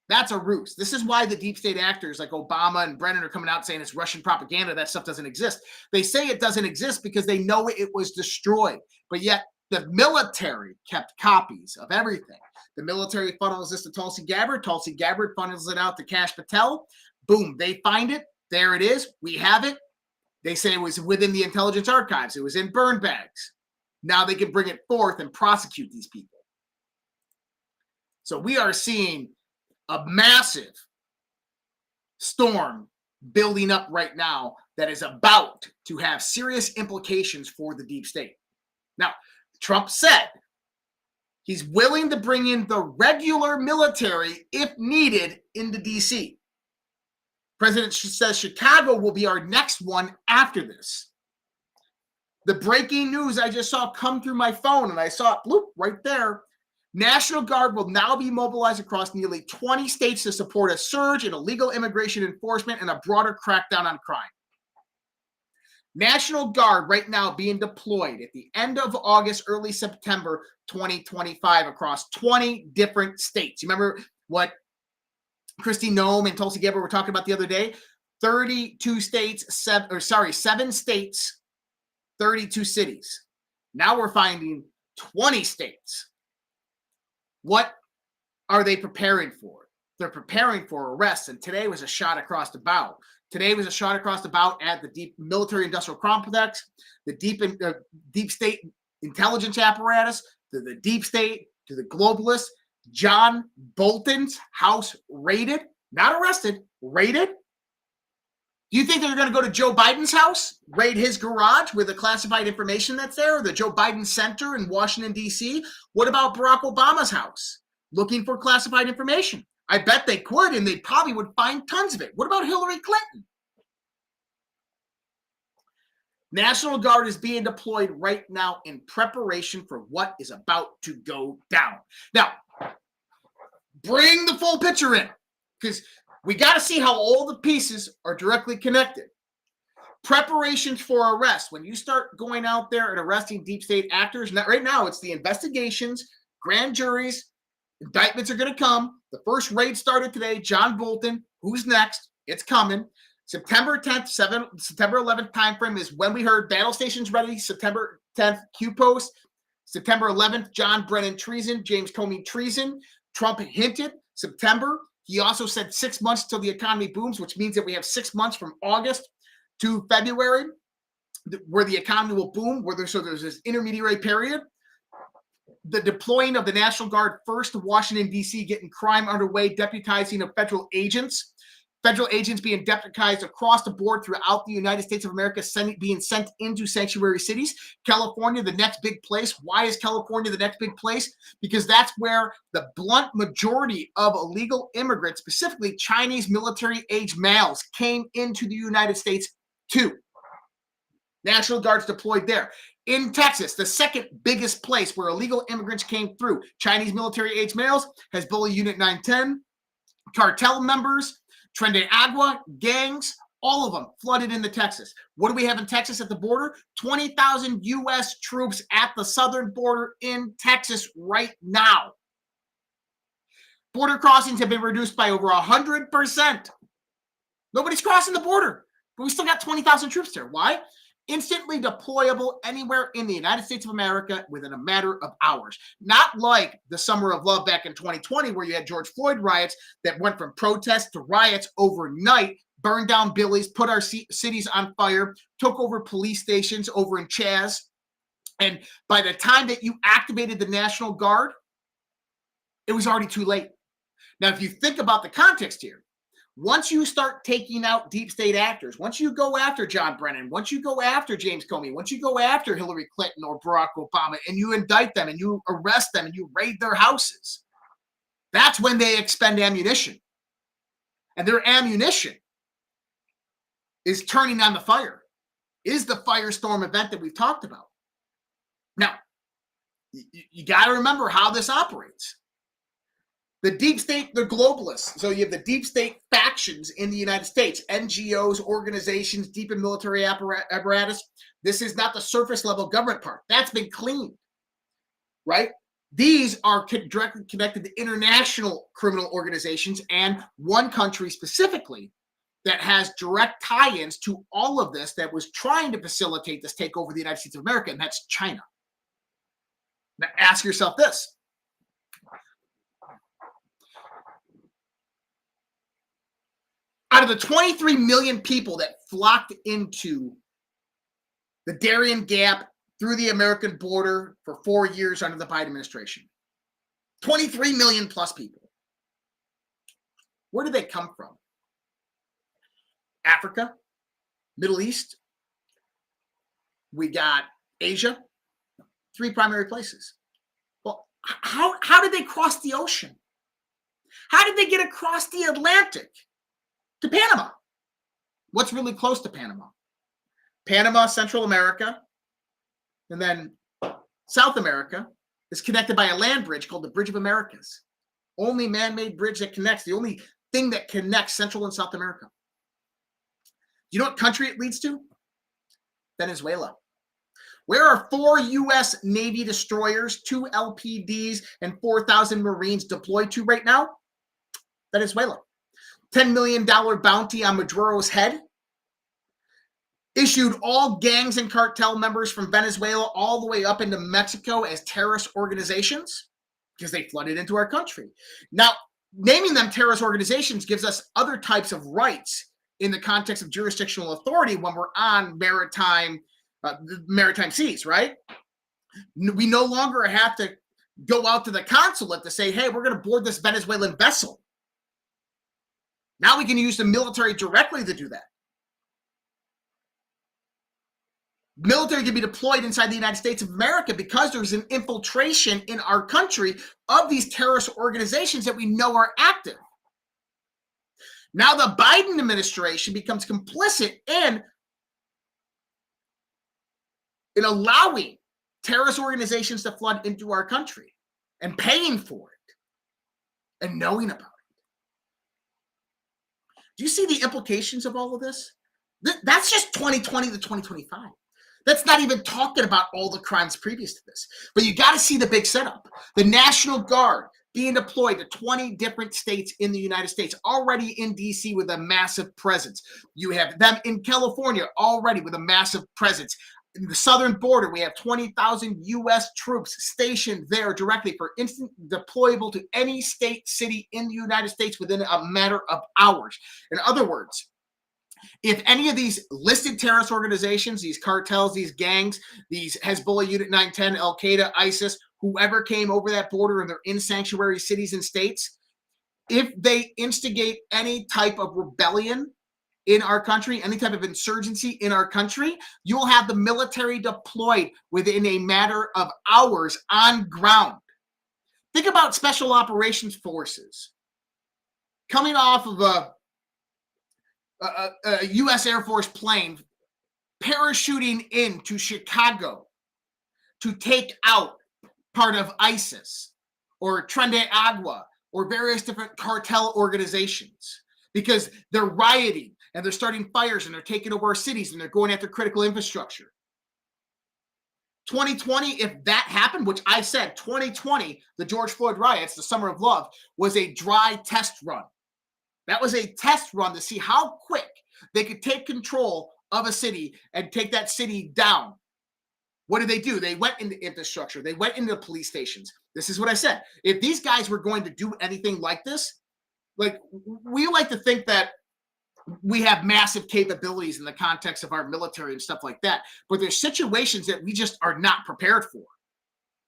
S17: That's a ruse. This is why the deep state actors like Obama and Brennan are coming out saying it's Russian propaganda. That stuff doesn't exist. They say it doesn't exist because they know it was destroyed. But yet the military kept copies of everything. The military funnels this to Tulsi Gabbard. Tulsi Gabbard funnels it out to Cash Patel. Boom, they find it. There it is. We have it. They say it was within the intelligence archives. It was in burn bags. Now they can bring it forth and prosecute these people. So we are seeing a massive storm building up right now that is about to have serious implications for the deep state. Now, Trump said he's willing to bring in the regular military if needed into D.C. President says Chicago will be our next one after this. The breaking news I just saw come through my phone, and I saw it bloop right there. National Guard will now be mobilized across nearly 20 states to support a surge in illegal immigration enforcement and a broader crackdown on crime. National Guard right now being deployed at the end of August, early September 2025 across 20 different states. You remember what Kristi Noem and Tulsi Gabbard were talking about the other day? 32 states, 7 states, 32 cities. Now we're finding 20 states. What are they preparing for? They're preparing for arrests, and today was a shot across the bow. Today was a shot across the bow at the deep military-industrial complex, the deep state intelligence apparatus, to the deep state, to the globalists. John Bolton's house raided, not arrested, raided. Do you think they're going to go to Joe Biden's house, raid his garage with the classified information that's there, or the Joe Biden Center in Washington, D.C.? What about Barack Obama's house, looking for classified information? I bet they could, and they probably would find tons of it. What about Hillary Clinton? National Guard is being deployed right now in preparation for what is about to go down. Now, bring the full picture in, because we got to see how all the pieces are directly connected. Preparations for arrest. When you start going out there and arresting deep state actors, right now it's the investigations, grand juries, indictments are going to come. The first raid started today. John Bolton. Who's next? It's coming. September 10th, September 11th timeframe is when we heard battle stations ready. September 10th, Q post. September 11th, John Brennan treason, James Comey treason. Trump hinted September. He also said 6 months till the economy booms, which means that we have 6 months from August to February where the economy will boom, so there's this intermediary period. The deploying of the National Guard first to Washington, D.C., getting crime underway, deputizing of federal agents being deputized across the board throughout the United States of America, being sent into sanctuary cities. California, the next big place. Why is California the next big place? Because that's where the blunt majority of illegal immigrants, specifically Chinese military-age males, came into the United States too. National Guard's deployed there. In Texas, the second biggest place where illegal immigrants came through, Chinese military-age males, Hezbollah Unit 910, cartel members, Tren de Agua, gangs, all of them flooded into Texas. What do we have in Texas at the border? 20,000 U.S. troops at the southern border in Texas right now. Border crossings have been reduced by over 100%. Nobody's crossing the border, but we still got 20,000 troops there. Why? Instantly deployable anywhere in the United States of America within a matter of hours. Not like the Summer of Love back in 2020, where you had George Floyd riots that went from protests to riots overnight, burned down Billy's, put our cities on fire, took over police stations over in Chaz. And by the time that you activated the National Guard, it was already too late. Now, if you think about the context here, once you start taking out deep state actors, once you go after John Brennan, once you go after James Comey, once you go after Hillary Clinton or Barack Obama, and you indict them and you arrest them and you raid their houses, that's when they expend ammunition. And their ammunition is turning on the fire, is the firestorm event that we've talked about. Now, you got to remember how this operates. The deep state, the globalists. So you have the deep state factions in the United States, NGOs, organizations, deep in military apparatus. This is not the surface level government part. That's been cleaned, right? These are directly connected to international criminal organizations and one country specifically that has direct tie-ins to all of this that was trying to facilitate this takeover of the United States of America, and that's China. Now ask yourself this. Out of the 23 million people that flocked into the Darien Gap through the American border for 4 years under the Biden administration, 23 million plus people. Where did they come from? Africa, Middle East. We got Asia. 3 primary places. Well, how did they cross the ocean? How did they get across the Atlantic to Panama? What's really close to Panama? Panama, Central America, and then South America is connected by a land bridge called the Bridge of Americas. Only man-made bridge that connects, the only thing that connects Central and South America. You know what country it leads to? Venezuela. Where are 4 U.S. Navy destroyers, 2 LPDs, and 4,000 Marines deployed to right now? Venezuela. $10 million bounty on Maduro's head. Issued all gangs and cartel members from Venezuela all the way up into Mexico as terrorist organizations because they flooded into our country. Now, naming them terrorist organizations gives us other types of rights in the context of jurisdictional authority when we're on maritime seas, right? We no longer have to go out to the consulate to say, hey, we're going to board this Venezuelan vessel. Now we can use the military directly to do that. Military can be deployed inside the United States of America because there's an infiltration in our country of these terrorist organizations that we know are active. Now the Biden administration becomes complicit in allowing terrorist organizations to flood into our country and paying for it and knowing about it. Do you see the implications of all of this? That's just 2020 to 2025. That's not even talking about all the crimes previous to this. But you got to see the big setup. The National Guard being deployed to 20 different states in the United States, already in D.C. with a massive presence. You have them in California already with a massive presence. In the southern border, we have 20,000 U.S. troops stationed there directly for instant deployable to any state, city in the United States within a matter of hours. In other words, if any of these listed terrorist organizations, these cartels, these gangs, these Hezbollah Unit 910, Al-Qaeda, ISIS, whoever came over that border and they're in sanctuary cities and states, if they instigate any type of rebellion in our country, any type of insurgency in our country, you'll have the military deployed within a matter of hours on ground. Think about special operations forces coming off of a U.S. Air Force plane parachuting into Chicago to take out part of ISIS or Tren de Agua or various different cartel organizations because they're rioting and they're starting fires and they're taking over our cities and they're going after critical infrastructure. 2020, if that happened, which I said 2020, the George Floyd riots, the Summer of Love, was a dry test run. That was a test run to see how quick they could take control of a city and take that city down. What did they do? They went into infrastructure. They went into the police stations. This is what I said. If these guys were going to do anything like this, like we like to think that we have massive capabilities in the context of our military and stuff like that, but there's situations that we just are not prepared for.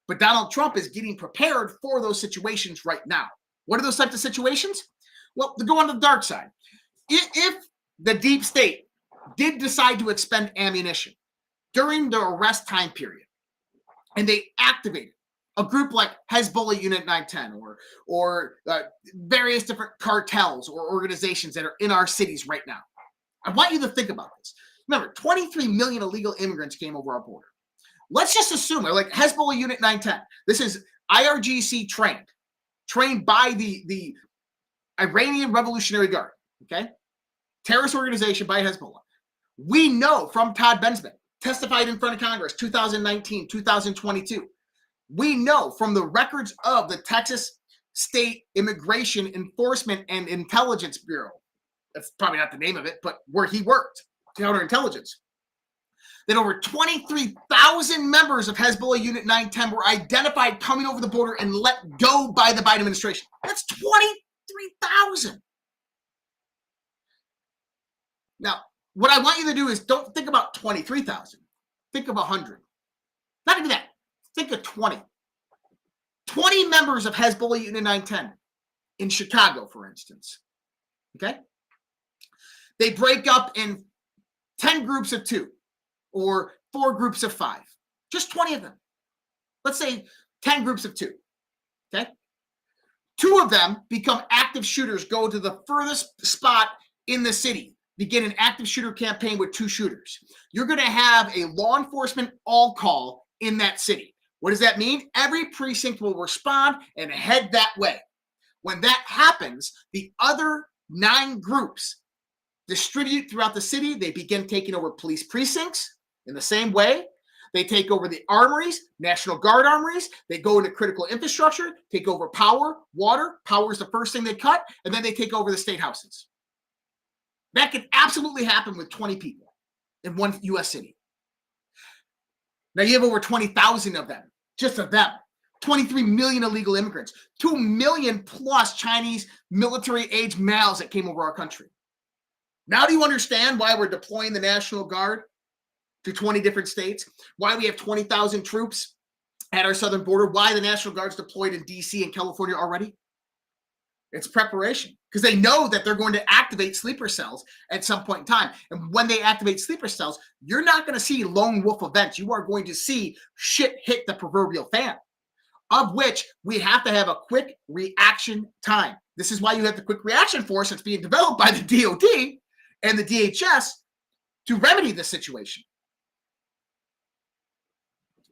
S17: But Donald Trump is getting prepared for those situations right now. What are those types of situations? Well, to go on the dark side, if the deep state did decide to expend ammunition during the arrest time period, and they activated a group like Hezbollah Unit 910 or various different cartels or organizations that are in our cities right now, I want you to think about this. Remember, 23 million illegal immigrants came over our border. Let's just assume, like Hezbollah Unit 910, this is IRGC trained by the Iranian Revolutionary Guard, okay? Terrorist organization by Hezbollah. We know from Todd Bensman, testified in front of Congress, 2019, 2022. We know from the records of the Texas State Immigration Enforcement and Intelligence Bureau, that's probably not the name of it, but where he worked, counterintelligence, that over 23,000 members of Hezbollah Unit 910 were identified coming over the border and let go by the Biden administration. That's 23,000. Now, what I want you to do is don't think about 23,000. Think of 100. Not even that. Think of 20. 20 members of Hezbollah Unit 910 in Chicago, for instance. Okay? They break up in 10 groups of 2 or 4 groups of 5. Just 20 of them. Let's say 10 groups of 2. Okay? 2 of them become active shooters, go to the furthest spot in the city, begin an active shooter campaign with 2 shooters. You're going to have a law enforcement all call in that city. What does that mean? Every precinct will respond and head that way. When that happens, the other 9 groups distribute throughout the city. They begin taking over police precincts in the same way. They take over the armories, National Guard armories. They go into critical infrastructure, take over power, water. Power is the first thing they cut, and then they take over the state houses. That could absolutely happen with 20 people in one U.S. city. Now you have over 20,000 of them, just of them. 23 million illegal immigrants, 2 million plus Chinese military-age males that came over our country. Now do you understand why we're deploying the National Guard to 20 different states? Why we have 20,000 troops at our southern border? Why the National Guard's deployed in D.C. and California already? It's preparation, because they know that they're going to activate sleeper cells at some point in time. And when they activate sleeper cells, you're not going to see lone wolf events. You are going to see shit hit the proverbial fan, of which we have to have a quick reaction time. This is why you have the quick reaction force that's being developed by the DOD and the DHS to remedy this situation.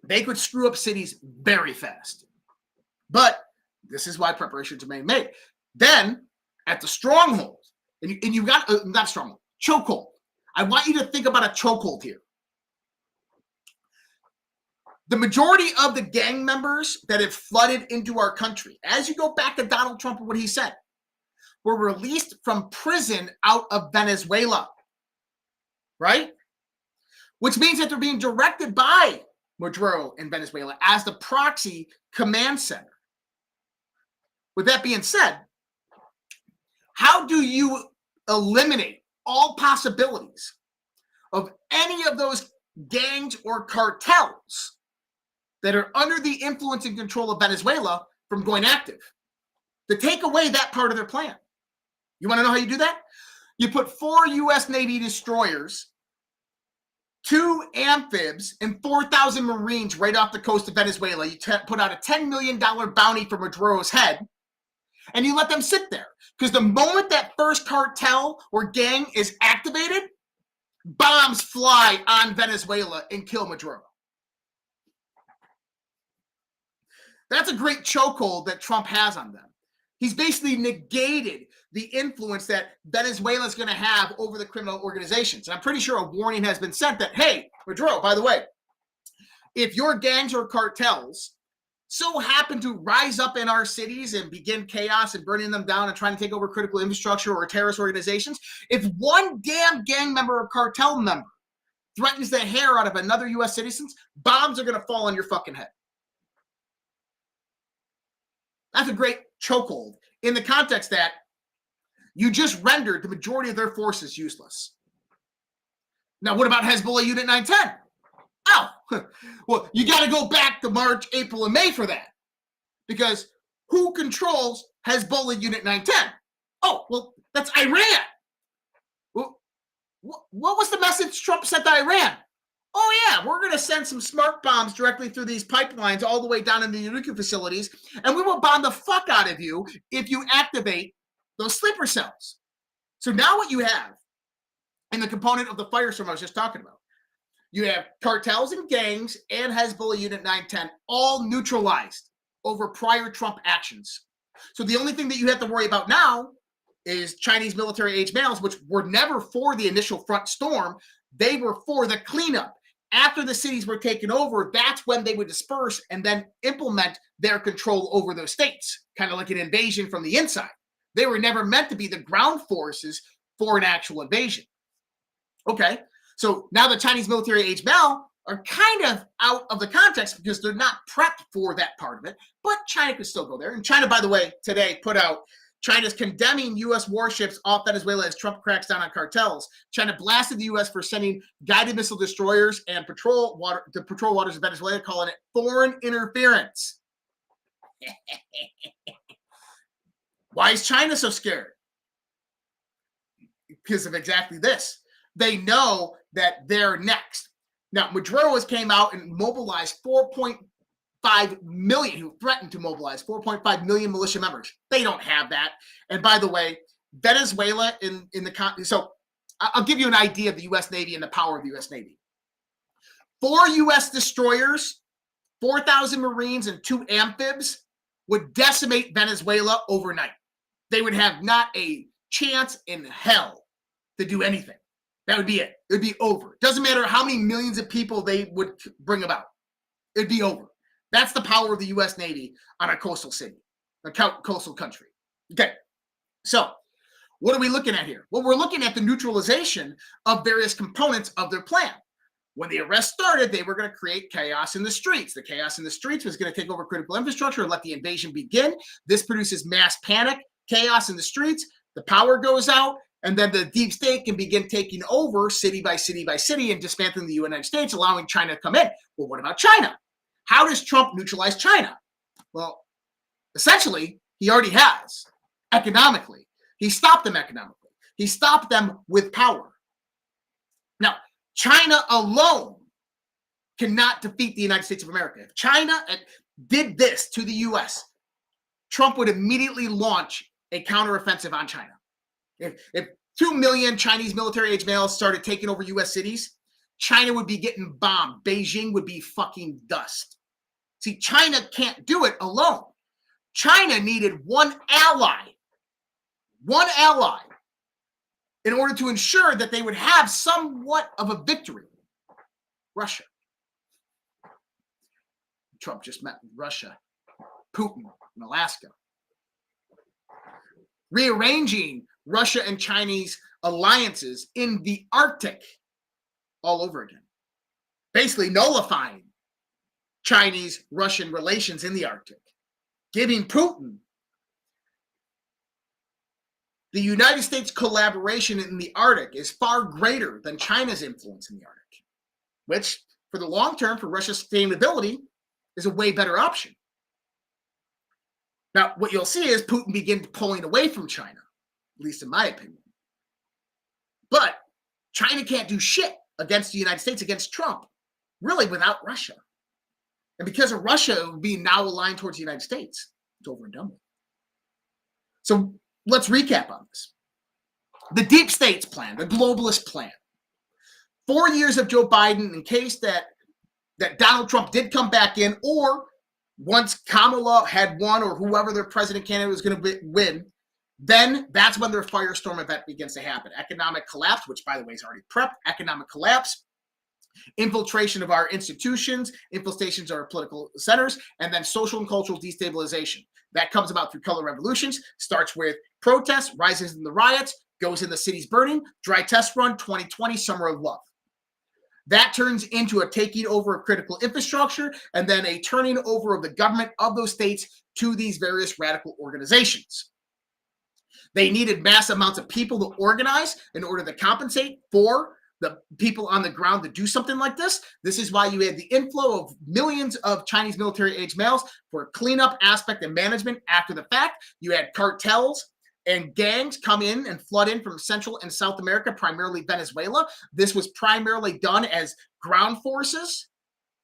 S17: They could screw up cities very fast. But this is why preparations are being made. Then, at the stronghold, and you got, not stronghold, chokehold. I want you to think about a chokehold here. The majority of the gang members that have flooded into our country, as you go back to Donald Trump and what he said, were released from prison out of Venezuela, right? Which means that they're being directed by Maduro in Venezuela as the proxy command center. With that being said, how do you eliminate all possibilities of any of those gangs or cartels that are under the influence and control of Venezuela from going active? To take away that part of their plan. You want to know how you do that? You put 4 U.S. Navy destroyers, 2 amphibs, and 4,000 Marines right off the coast of Venezuela. You put out a $10 million bounty for Maduro's head, and you let them sit there. Because the moment that first cartel or gang is activated, bombs fly on Venezuela and kill Maduro. That's a great chokehold that Trump has on them. He's basically negated the influence that Venezuela is going to have over the criminal organizations. And I'm pretty sure a warning has been sent that, hey, Maduro, by the way, if your gangs or cartels so happen to rise up in our cities and begin chaos and burning them down and trying to take over critical infrastructure or terrorist organizations, if one damn gang member or cartel member threatens the hair out of another U.S. citizen, bombs are going to fall on your fucking head. That's a great chokehold in the context that you just rendered the majority of their forces useless. Now, what about Hezbollah Unit 910? Oh, well, you got to go back to March, April, and May for that. Because who controls Hezbollah Unit 910? Oh, well, that's Iran. Well, what was the message Trump sent to Iran? Oh, yeah, we're going to send some smart bombs directly through these pipelines all the way down into the nuclear facilities, and we will bomb the fuck out of you if you activate those sleeper cells. So now what you have in the component of the firestorm I was just talking about, you have cartels and gangs and Hezbollah Unit 910 all neutralized over prior Trump actions. So the only thing that you have to worry about now is Chinese military-age males, which were never for the initial front storm. They were for the cleanup. After the cities were taken over, that's when they would disperse and then implement their control over those states, kind of like an invasion from the inside. They were never meant to be the ground forces for an actual invasion. Okay, so now the Chinese military-age male are kind of out of the context because they're not prepped for that part of it, but China could still go there. And China, by the way, today put out China's condemning U.S. warships off Venezuela as Trump cracks down on cartels. China blasted the U.S. for sending guided missile destroyers and patrol waters of Venezuela, calling it foreign interference. Why is China so scared? because of exactly this. They know that they're next. Now, Maduro has came out and mobilized 4.5 million, who threatened to mobilize 4.5 million militia members. They don't have that. And by the way, Venezuela in the so I'll give you an idea of the U.S. Navy and the power of the U.S. Navy. 4 U.S. destroyers, 4,000 Marines, and 2 amphibs would decimate Venezuela overnight. They would have not a chance in hell to do anything. That would be it. It would be over. Doesn't matter how many millions of people they would bring about. It'd be over. That's the power of the U.S. Navy on a coastal city, a coastal country. Okay, so what are we looking at here? Well, we're looking at the neutralization of various components of their plan. When the arrest started, they were going to create chaos in the streets. The chaos in the streets was going to take over critical infrastructure and let the invasion begin. This produces mass panic, chaos in the streets. The power goes out, and then the deep state can begin taking over city by city by city and dismantling the United States, allowing China to come in. Well, what about China? How does Trump neutralize China? Well, essentially, he already has economically. He stopped them economically. He stopped them with power. Now, China alone cannot defeat the United States of America. If China did this to the U.S., Trump would immediately launch a counteroffensive on China. If 2 million Chinese military-age males started taking over U.S. cities, China would be getting bombed. Beijing would be fucking dust. See, China can't do it alone. China needed one ally, in order to ensure that they would have somewhat of a victory. Russia. Trump just met with Russia, Putin in Alaska. Rearranging Russia and Chinese alliances in the Arctic all over again. Basically nullifying Chinese-Russian relations in the Arctic. Giving Putin the United States collaboration in the Arctic is far greater than China's influence in the Arctic, which for the long term, for Russia's sustainability, is a way better option. Now, what you'll see is Putin begin pulling away from China, at least in my opinion. But China can't do shit against the United States, against Trump, really without Russia. And because of Russia being now aligned towards the United States, it's over and done with. So let's recap on this. The deep states plan, the globalist plan. 4 years of Joe Biden in case that Donald Trump did come back in, or once Kamala had won, or whoever their president candidate was going to win, then that's when their firestorm event begins to happen. Economic collapse, which by the way is already prepped, economic collapse, infiltration of our institutions, infiltrations of our political centers, and then social and cultural destabilization. That comes about through color revolutions, starts with protests, rises in the riots, goes in the cities burning, dry test run, 2020, summer of love. That turns into a taking over of critical infrastructure and then a turning over of the government of those states to these various radical organizations. They needed mass amounts of people to organize in order to compensate for the people on the ground to do something like this. This is why you had the inflow of millions of Chinese military-age males for cleanup aspect and management after the fact. You had cartels and gangs come in and flood in from Central and South America, primarily Venezuela. This was primarily done as ground forces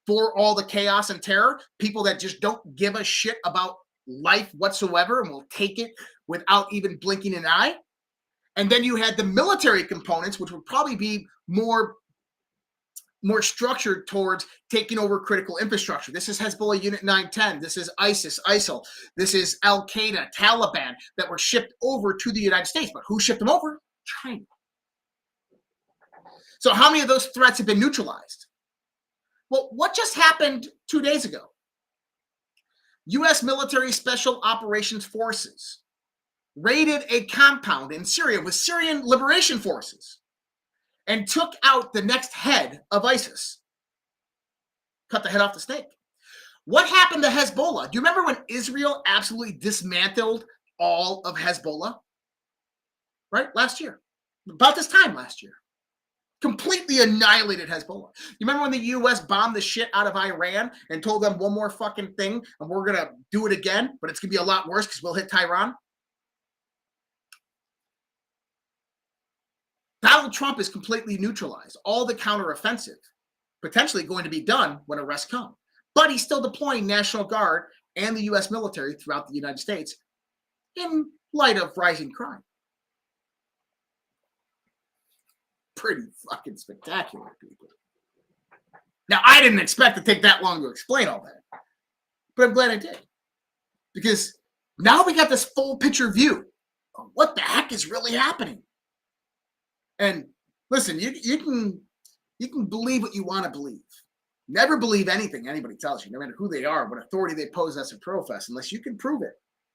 S17: for all the chaos and terror. People that just don't give a shit about life whatsoever and will take it without even blinking an eye. And then you had the military components, which would probably be more structured towards taking over critical infrastructure. This is Hezbollah Unit 910. This is ISIS, ISIL. This is Al-Qaeda, Taliban that were shipped over to the United States. But who shipped them over? China. So how many of those threats have been neutralized? Well, what just happened 2 days ago? U.S. military special operations forces raided a compound in Syria with Syrian liberation forces and took out the next head of ISIS. Cut the head off the snake. What happened to Hezbollah? Do you remember when Israel absolutely dismantled all of Hezbollah? Right? Last year. About this time last year. Completely annihilated Hezbollah. You remember when the U.S. bombed the shit out of Iran and told them one more fucking thing and we're going to do it again, but it's going to be a lot worse because we'll hit Tehran? Donald Trump is completely neutralized. All the counteroffensive potentially going to be done when arrests come. But he's still deploying National Guard and the U.S. military throughout the United States in light of rising crime. Pretty fucking spectacular, people. Now, I didn't expect to take that long to explain all that, but I'm glad I did. Because now we got this full picture view of what the heck is really happening. And listen, you can believe what you want to believe. Never believe anything anybody tells you, no matter who they are, what authority they possess or profess, unless you can prove it.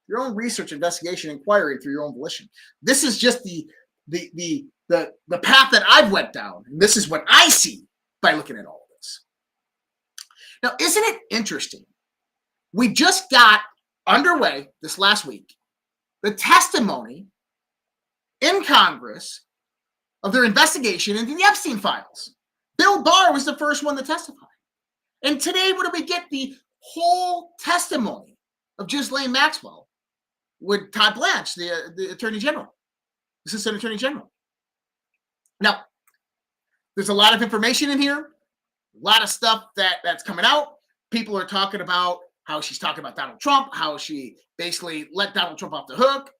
S17: Your own research, investigation, inquiry through your own volition. This is just the path that I've went down, and this is what I see by looking at all of this. Now, isn't it interesting? We just got underway this last week the testimony in Congress of their investigation into the Epstein files. Bill Barr was the first one to testify. And today, what do we get? The whole testimony of Ghislaine Maxwell with Todd Blanche, the Attorney General, Assistant Attorney General. Now, there's a lot of information in here, a lot of stuff that's coming out. People are talking about how she's talking about Donald Trump, how she basically let Donald Trump off the hook.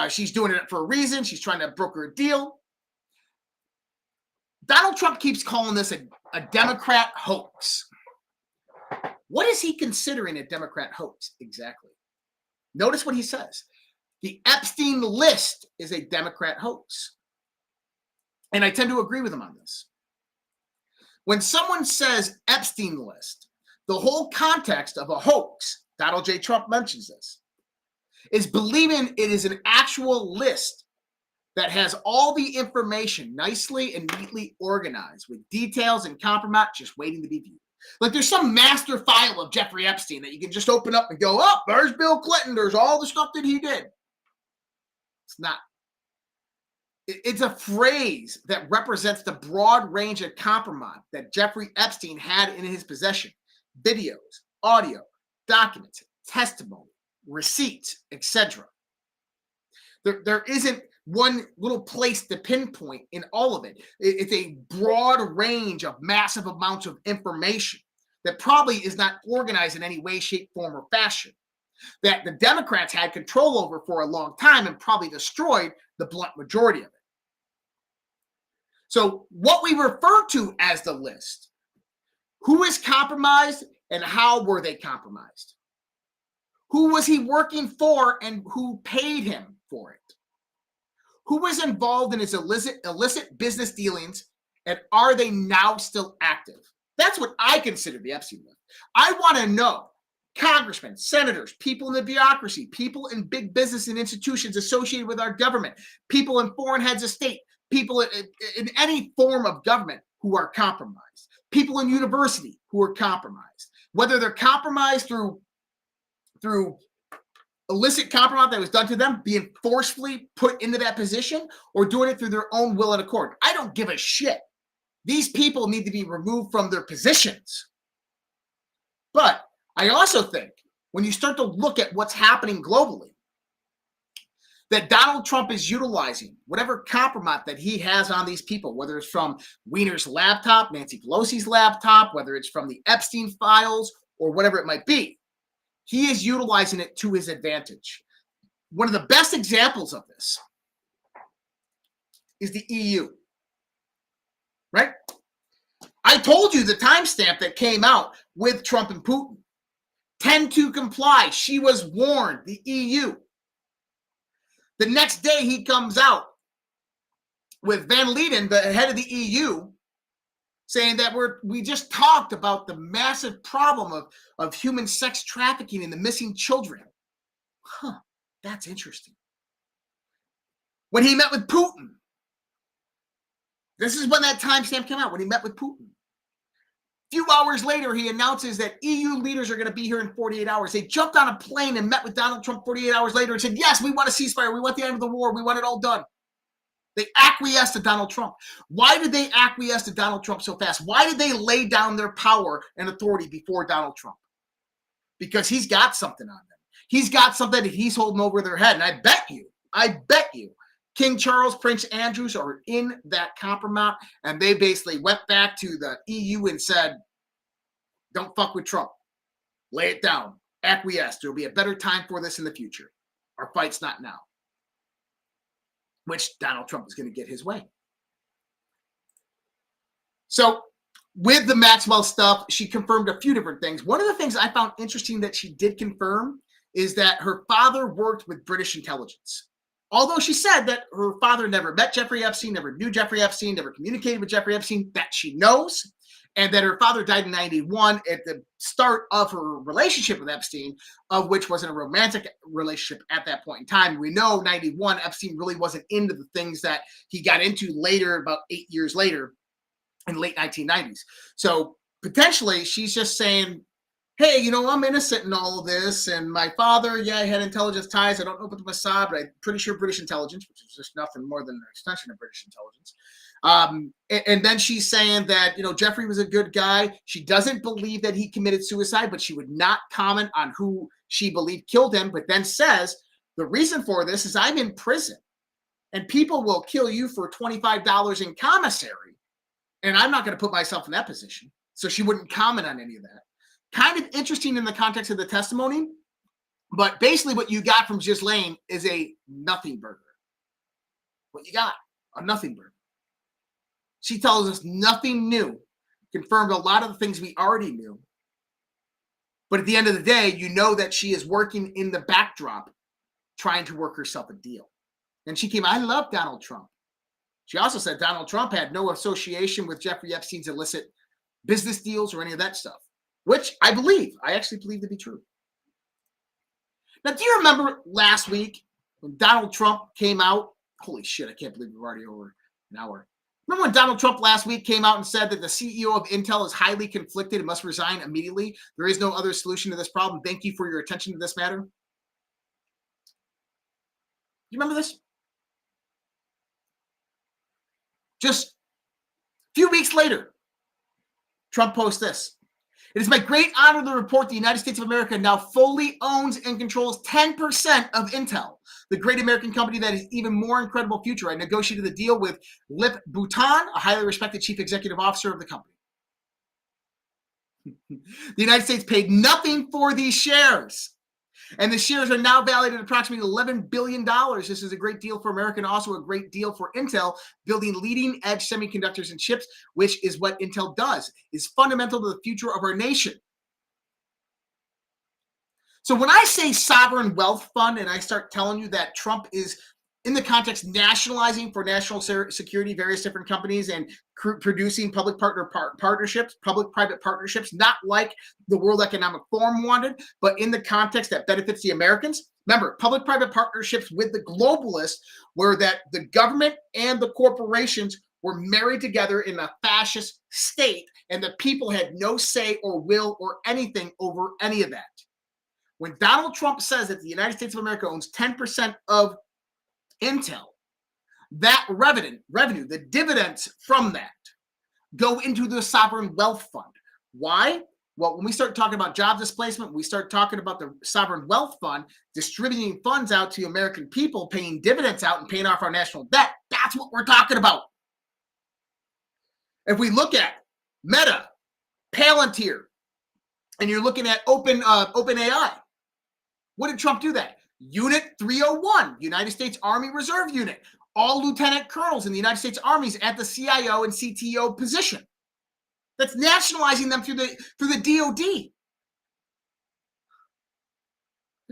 S17: She's doing it for a reason. She's trying to broker a deal. Donald Trump keeps calling this a Democrat hoax. What is he considering a Democrat hoax exactly? Notice what he says. The Epstein list is a Democrat hoax. And I tend to agree with him on this. When someone says Epstein list, the whole context of a hoax, Donald J. Trump mentions this, is believing it is an actual list that has all the information nicely and neatly organized with details and compromise just waiting to be viewed. Like there's some master file of Jeffrey Epstein that you can just open up and go, oh, there's Bill Clinton. There's all the stuff that he did. It's not. It's a phrase that represents the broad range of compromise that Jeffrey Epstein had in his possession. Videos, audio, documents, testimony, receipts, etc. There isn't one little place to pinpoint in all of it. It's a broad range of massive amounts of information that probably is not organized in any way, shape, form, or fashion that the Democrats had control over for a long time and probably destroyed the blunt majority of it. So what we refer to as the list, who is compromised and how were they compromised? Who was he working for and who paid him for it? Who was involved in his illicit business dealings and are they now still active? That's what I consider the Epstein list. I want to know congressmen, senators, people in the bureaucracy, people in big business and institutions associated with our government, people in foreign heads of state, people in any form of government who are compromised, people in university who are compromised, whether they're compromised through illicit compromise that was done to them, being forcefully put into that position, or doing it through their own will and accord. I don't give a shit. These people need to be removed from their positions. But I also think when you start to look at what's happening globally, that Donald Trump is utilizing whatever compromise that he has on these people, whether it's from Weiner's laptop, Nancy Pelosi's laptop, whether it's from the Epstein files or whatever it might be, he is utilizing it to his advantage. One of the best examples of this is the EU, right? I told you the timestamp that came out with Trump and Putin. Tend to comply. She was warned, the EU. The next day he comes out with Van Leiden, the head of the EU, saying that we just talked about the massive problem of human sex trafficking and the missing children. That's interesting. When he met with Putin, this is when that timestamp came out, when he met with Putin. A few hours later, he announces that EU leaders are going to be here in 48 hours. They jumped on a plane and met with Donald Trump 48 hours later and said, yes, we want a ceasefire. We want the end of the war. We want it all done. They acquiesced to Donald Trump. Why did they acquiesce to Donald Trump so fast? Why did they lay down their power and authority before Donald Trump? Because he's got something on them. He's got something that he's holding over their head. And I bet you, King Charles, Prince Andrews are in that compromise, and they basically went back to the EU and said, don't fuck with Trump. Lay it down. Acquiesce. There'll be a better time for this in the future. Our fight's not now. Which Donald Trump is going to get his way. So with the Maxwell stuff, she confirmed a few different things. One of the things I found interesting that she did confirm is that her father worked with British intelligence. Although she said that her father never met Jeffrey Epstein, never knew Jeffrey Epstein, never communicated with Jeffrey Epstein, that she knows, and that her father died in 91 at the start of her relationship with Epstein, of which wasn't a romantic relationship at that point in time. We know 91, Epstein really wasn't into the things that he got into later, about 8 years later, in the late 1990s. So potentially she's just saying, hey, you know, I'm innocent in all of this. And my father, yeah, he had intelligence ties. I don't know about the Mossad, but I'm pretty sure British intelligence, which is just nothing more than an extension of British intelligence. And then she's saying that, you know, Jeffrey was a good guy. She doesn't believe that he committed suicide, but she would not comment on who she believed killed him, but then says, the reason for this is I'm in prison and people will kill you for $25 in commissary. And I'm not going to put myself in that position. So she wouldn't comment on any of that. Kind of interesting in the context of the testimony, but basically what you got from Ghislaine is a nothing burger. What you got, a nothing burger. She tells us nothing new, confirmed a lot of the things we already knew. But at the end of the day, you know that she is working in the backdrop, trying to work herself a deal. And she came, I love Donald Trump. She also said Donald Trump had no association with Jeffrey Epstein's illicit business deals or any of that stuff. Which I believe, I actually believe to be true. Now, do you remember last week when Donald Trump came out? Holy shit, I can't believe we're already over an hour. Remember when Donald Trump last week came out and said that the CEO of Intel is highly conflicted and must resign immediately? There is no other solution to this problem. Thank you for your attention to this matter. You remember this? Just a few weeks later, Trump posts this. It is my great honor to report the United States of America now fully owns and controls 10% of Intel, the great American company that has even more incredible future. I negotiated the deal with Lip Bhutan, a highly respected chief executive officer of the company. The United States paid nothing for these shares, and the shares are now valued at approximately $11 billion. This is a great deal for America and also a great deal for Intel, building leading edge semiconductors and chips, which is what Intel does, is fundamental to the future of our nation. So when I say sovereign wealth fund and I start telling you that Trump is, in the context, nationalizing for national security various different companies and producing public-private partnerships, not like the World Economic Forum wanted, but in the context that benefits the Americans. Remember, public-private partnerships with the globalists were that the government and the corporations were married together in a fascist state, and the people had no say or will or anything over any of that. When Donald Trump says that the United States of America owns 10% of Intel, that revenue, the dividends from that go into the sovereign wealth fund. Why? Well, when we start talking about job displacement, we start talking about the sovereign wealth fund distributing funds out to American people, paying dividends out and paying off our national debt. That's what we're talking about. If we look at Meta, Palantir, and you're looking at OpenAI, what did Trump do that? Unit 301, United States Army Reserve Unit, all lieutenant colonels in the United States Army's at the CIO and CTO position. That's nationalizing them through the DOD.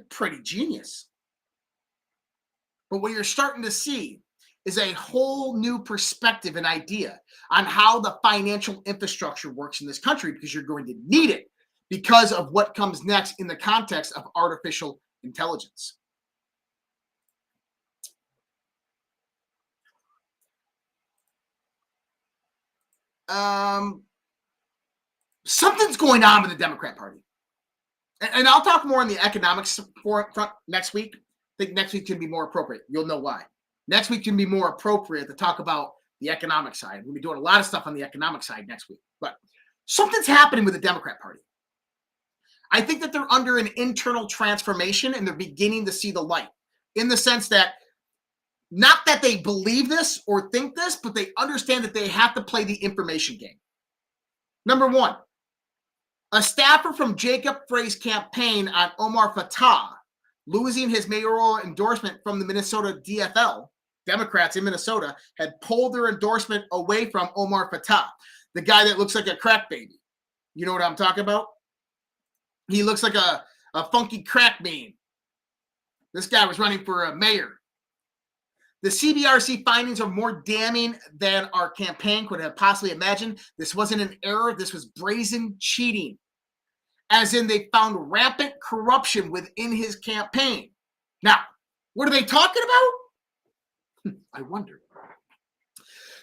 S17: Pretty genius. But what you're starting to see is a whole new perspective and idea on how the financial infrastructure works in this country, because you're going to need it because of what comes next in the context of artificial intelligence. Something's going on with the Democrat Party. And I'll talk more on the economics front next week. I think next week can be more appropriate. You'll know why. Next week can be more appropriate to talk about the economic side. We'll be doing a lot of stuff on the economic side next week. But something's happening with the Democrat Party. I think that they're under an internal transformation and they're beginning to see the light, in the sense that Not that they believe this or think this, but they understand that they have to play the information game. Number one, a staffer from Jacob Frey's campaign on Omar Fattah, losing his mayoral endorsement from the Minnesota DFL, Democrats in Minnesota, had pulled their endorsement away from Omar Fattah, the guy that looks like a crack baby. You know what I'm talking about? He looks like a funky crack bean. This guy was running for a mayor. The CBRC findings are more damning than our campaign could have possibly imagined. This wasn't an error. This was brazen cheating. As in, they found rampant corruption within his campaign. Now, what are they talking about? I wonder.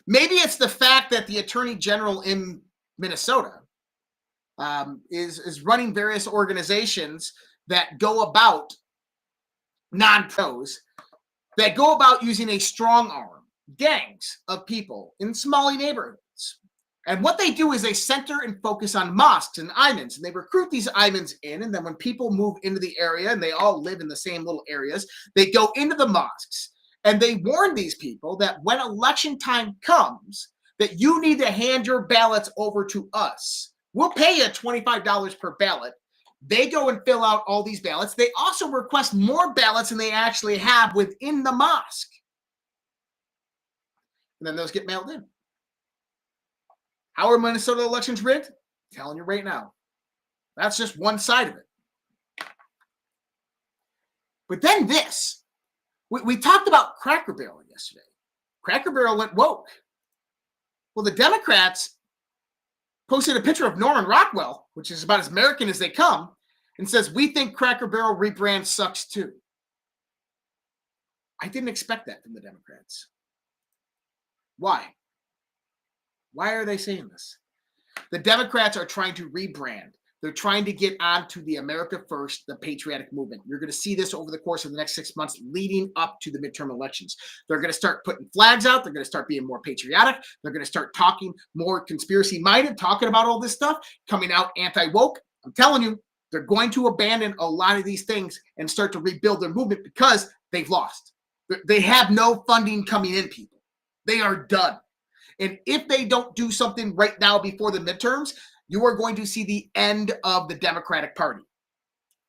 S17: Maybe it's the fact that the Attorney General in Minnesota is running various organizations that go about non-pros, that go about using a strong arm, gangs of people in small neighborhoods. And what they do is they center and focus on mosques and imams, and they recruit these imams in, and then when people move into the area, and they all live in the same little areas, they go into the mosques, and they warn these people that when election time comes, that you need to hand your ballots over to us. We'll pay you $25 per ballot. They go and fill out all these ballots. They also request more ballots than they actually have within the mosque. And then those get mailed in. How are Minnesota elections rigged? I'm telling you right now. That's just one side of it. But then this. We talked about Cracker Barrel yesterday. Cracker Barrel went woke. Well, the Democrats posted a picture of Norman Rockwell, which is about as American as they come, and says, we think Cracker Barrel rebrand sucks too. I didn't expect that from the Democrats. Why? Why are they saying this? The Democrats are trying to rebrand. They're trying to get onto the America First, the patriotic movement. You're going to see this over the course of the next 6 months leading up to the midterm elections. They're going to start putting flags out. They're going to start being more patriotic. They're going to start talking more conspiracy-minded, talking about all this stuff, coming out anti-woke. I'm telling you, they're going to abandon a lot of these things and start to rebuild their movement because they've lost. They have no funding coming in, people. They are done. And if they don't do something right now before the midterms, you are going to see the end of the Democratic Party.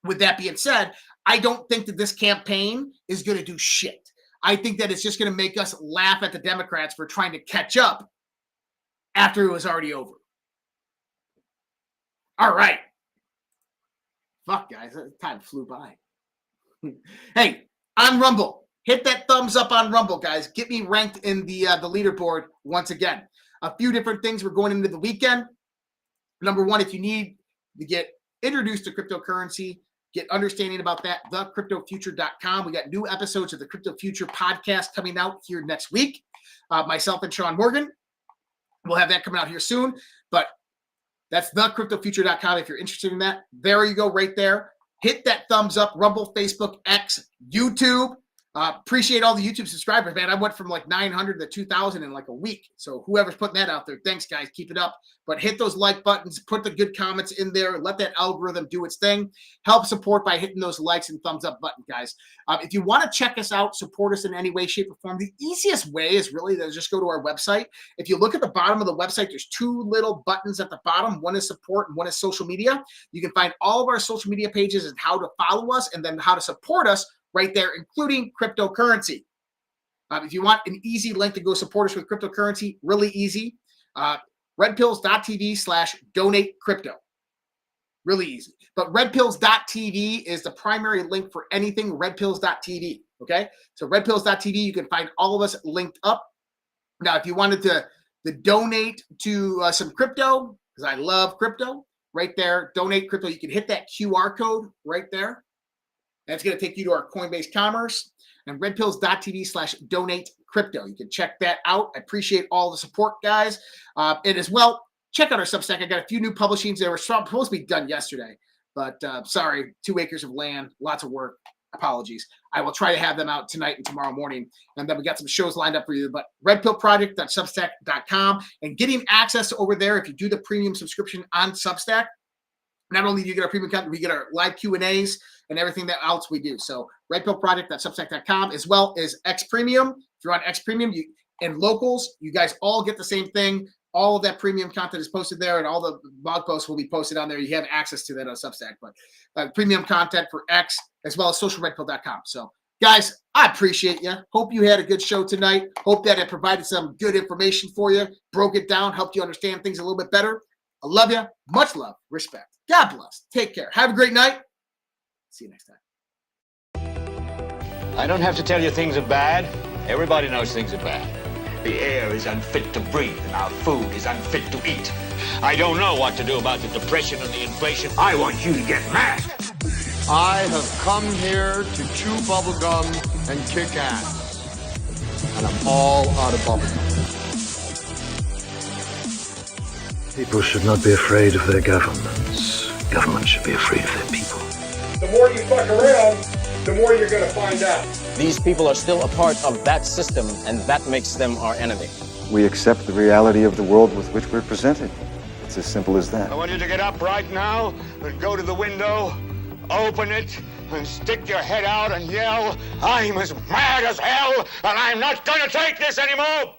S17: With that being said, I don't think that this campaign is going to do shit. I think that it's just going to make us laugh at the Democrats for trying to catch up after it was already over. All right. Fuck, guys. Time flew by. Hey, on Rumble, hit that thumbs up on Rumble, guys. Get me ranked in the leaderboard once again. A few different things. We're going into the weekend. Number one, if you need to get introduced to cryptocurrency, get understanding about that, thecryptofuture.com. We got new episodes of the Crypto Future podcast coming out here next week. Myself and Sean Morgan. We'll have that coming out here soon. But that's thecryptofuture.com if you're interested in that. There you go right there. Hit that thumbs up. Rumble, Facebook, X, YouTube. Appreciate all the YouTube subscribers, man. I went from like 900 to 2,000 in like a week. So whoever's putting that out there, thanks, guys. Keep it up. But hit those like buttons. Put the good comments in there. Let that algorithm do its thing. Help support by hitting those likes and thumbs up button, guys. If you want to check us out, support us in any way, shape, or form, the easiest way is really to just go to our website. If you look at the bottom of the website, there's two little buttons at the bottom. One is support and one is social media. You can find all of our social media pages and how to follow us and then how to support us right there, including cryptocurrency. If you want an easy link to go support us with cryptocurrency, really easy. Redpills.tv/donate crypto. Really easy. But redpills.tv is the primary link for anything redpills.tv. Okay? So redpills.tv, you can find all of us linked up. Now, if you wanted to donate to some crypto, because I love crypto, right there, donate crypto, you can hit that QR code right there. That's going to take you to our Coinbase Commerce and redpills.tv/donate crypto. You can check that out. I appreciate all the support, guys. And as well, check out our Substack. I got a few new publishings. They were supposed to be done yesterday, but sorry, 2 acres of land, lots of work. Apologies. I will try to have them out tonight and tomorrow morning. And then we got some shows lined up for you. But redpillproject.substack.com and getting access over there if you do the premium subscription on Substack. not only do you get our premium content, we get our live Q&As and everything that else we do. So redpillproject.substack.com, as well as X Premium. If you're on X Premium and Locals, you guys all get the same thing. All of that premium content is posted there, and all the blog posts will be posted on there. You have access to that on Substack, but premium content for X, as well as socialredpill.com. So, guys, I appreciate you. Hope you had a good show tonight. Hope that it provided some good information for you, broke it down, helped you understand things a little bit better. I love you. Much love, respect. God bless. Take care. Have a great night. See you next time.
S1: I don't have to tell you things are bad. Everybody knows things are bad. The air is unfit to breathe, and our food is unfit to eat. I don't know what to do about the depression and the inflation. I want you to get mad.
S22: I have come here to chew bubblegum and kick ass. And I'm all out of bubblegum.
S23: People should not be afraid of their governments. Governments should be afraid of their people.
S22: The more you fuck around, the more you're going to find out.
S24: These people are still a part of that system, and that makes them our enemy.
S25: We accept the reality of the world with which we're presented. It's as simple as that.
S1: I want you to get up right now and go to the window, open it, and stick your head out and yell, "I'm as mad as hell, and I'm not going to take this anymore!"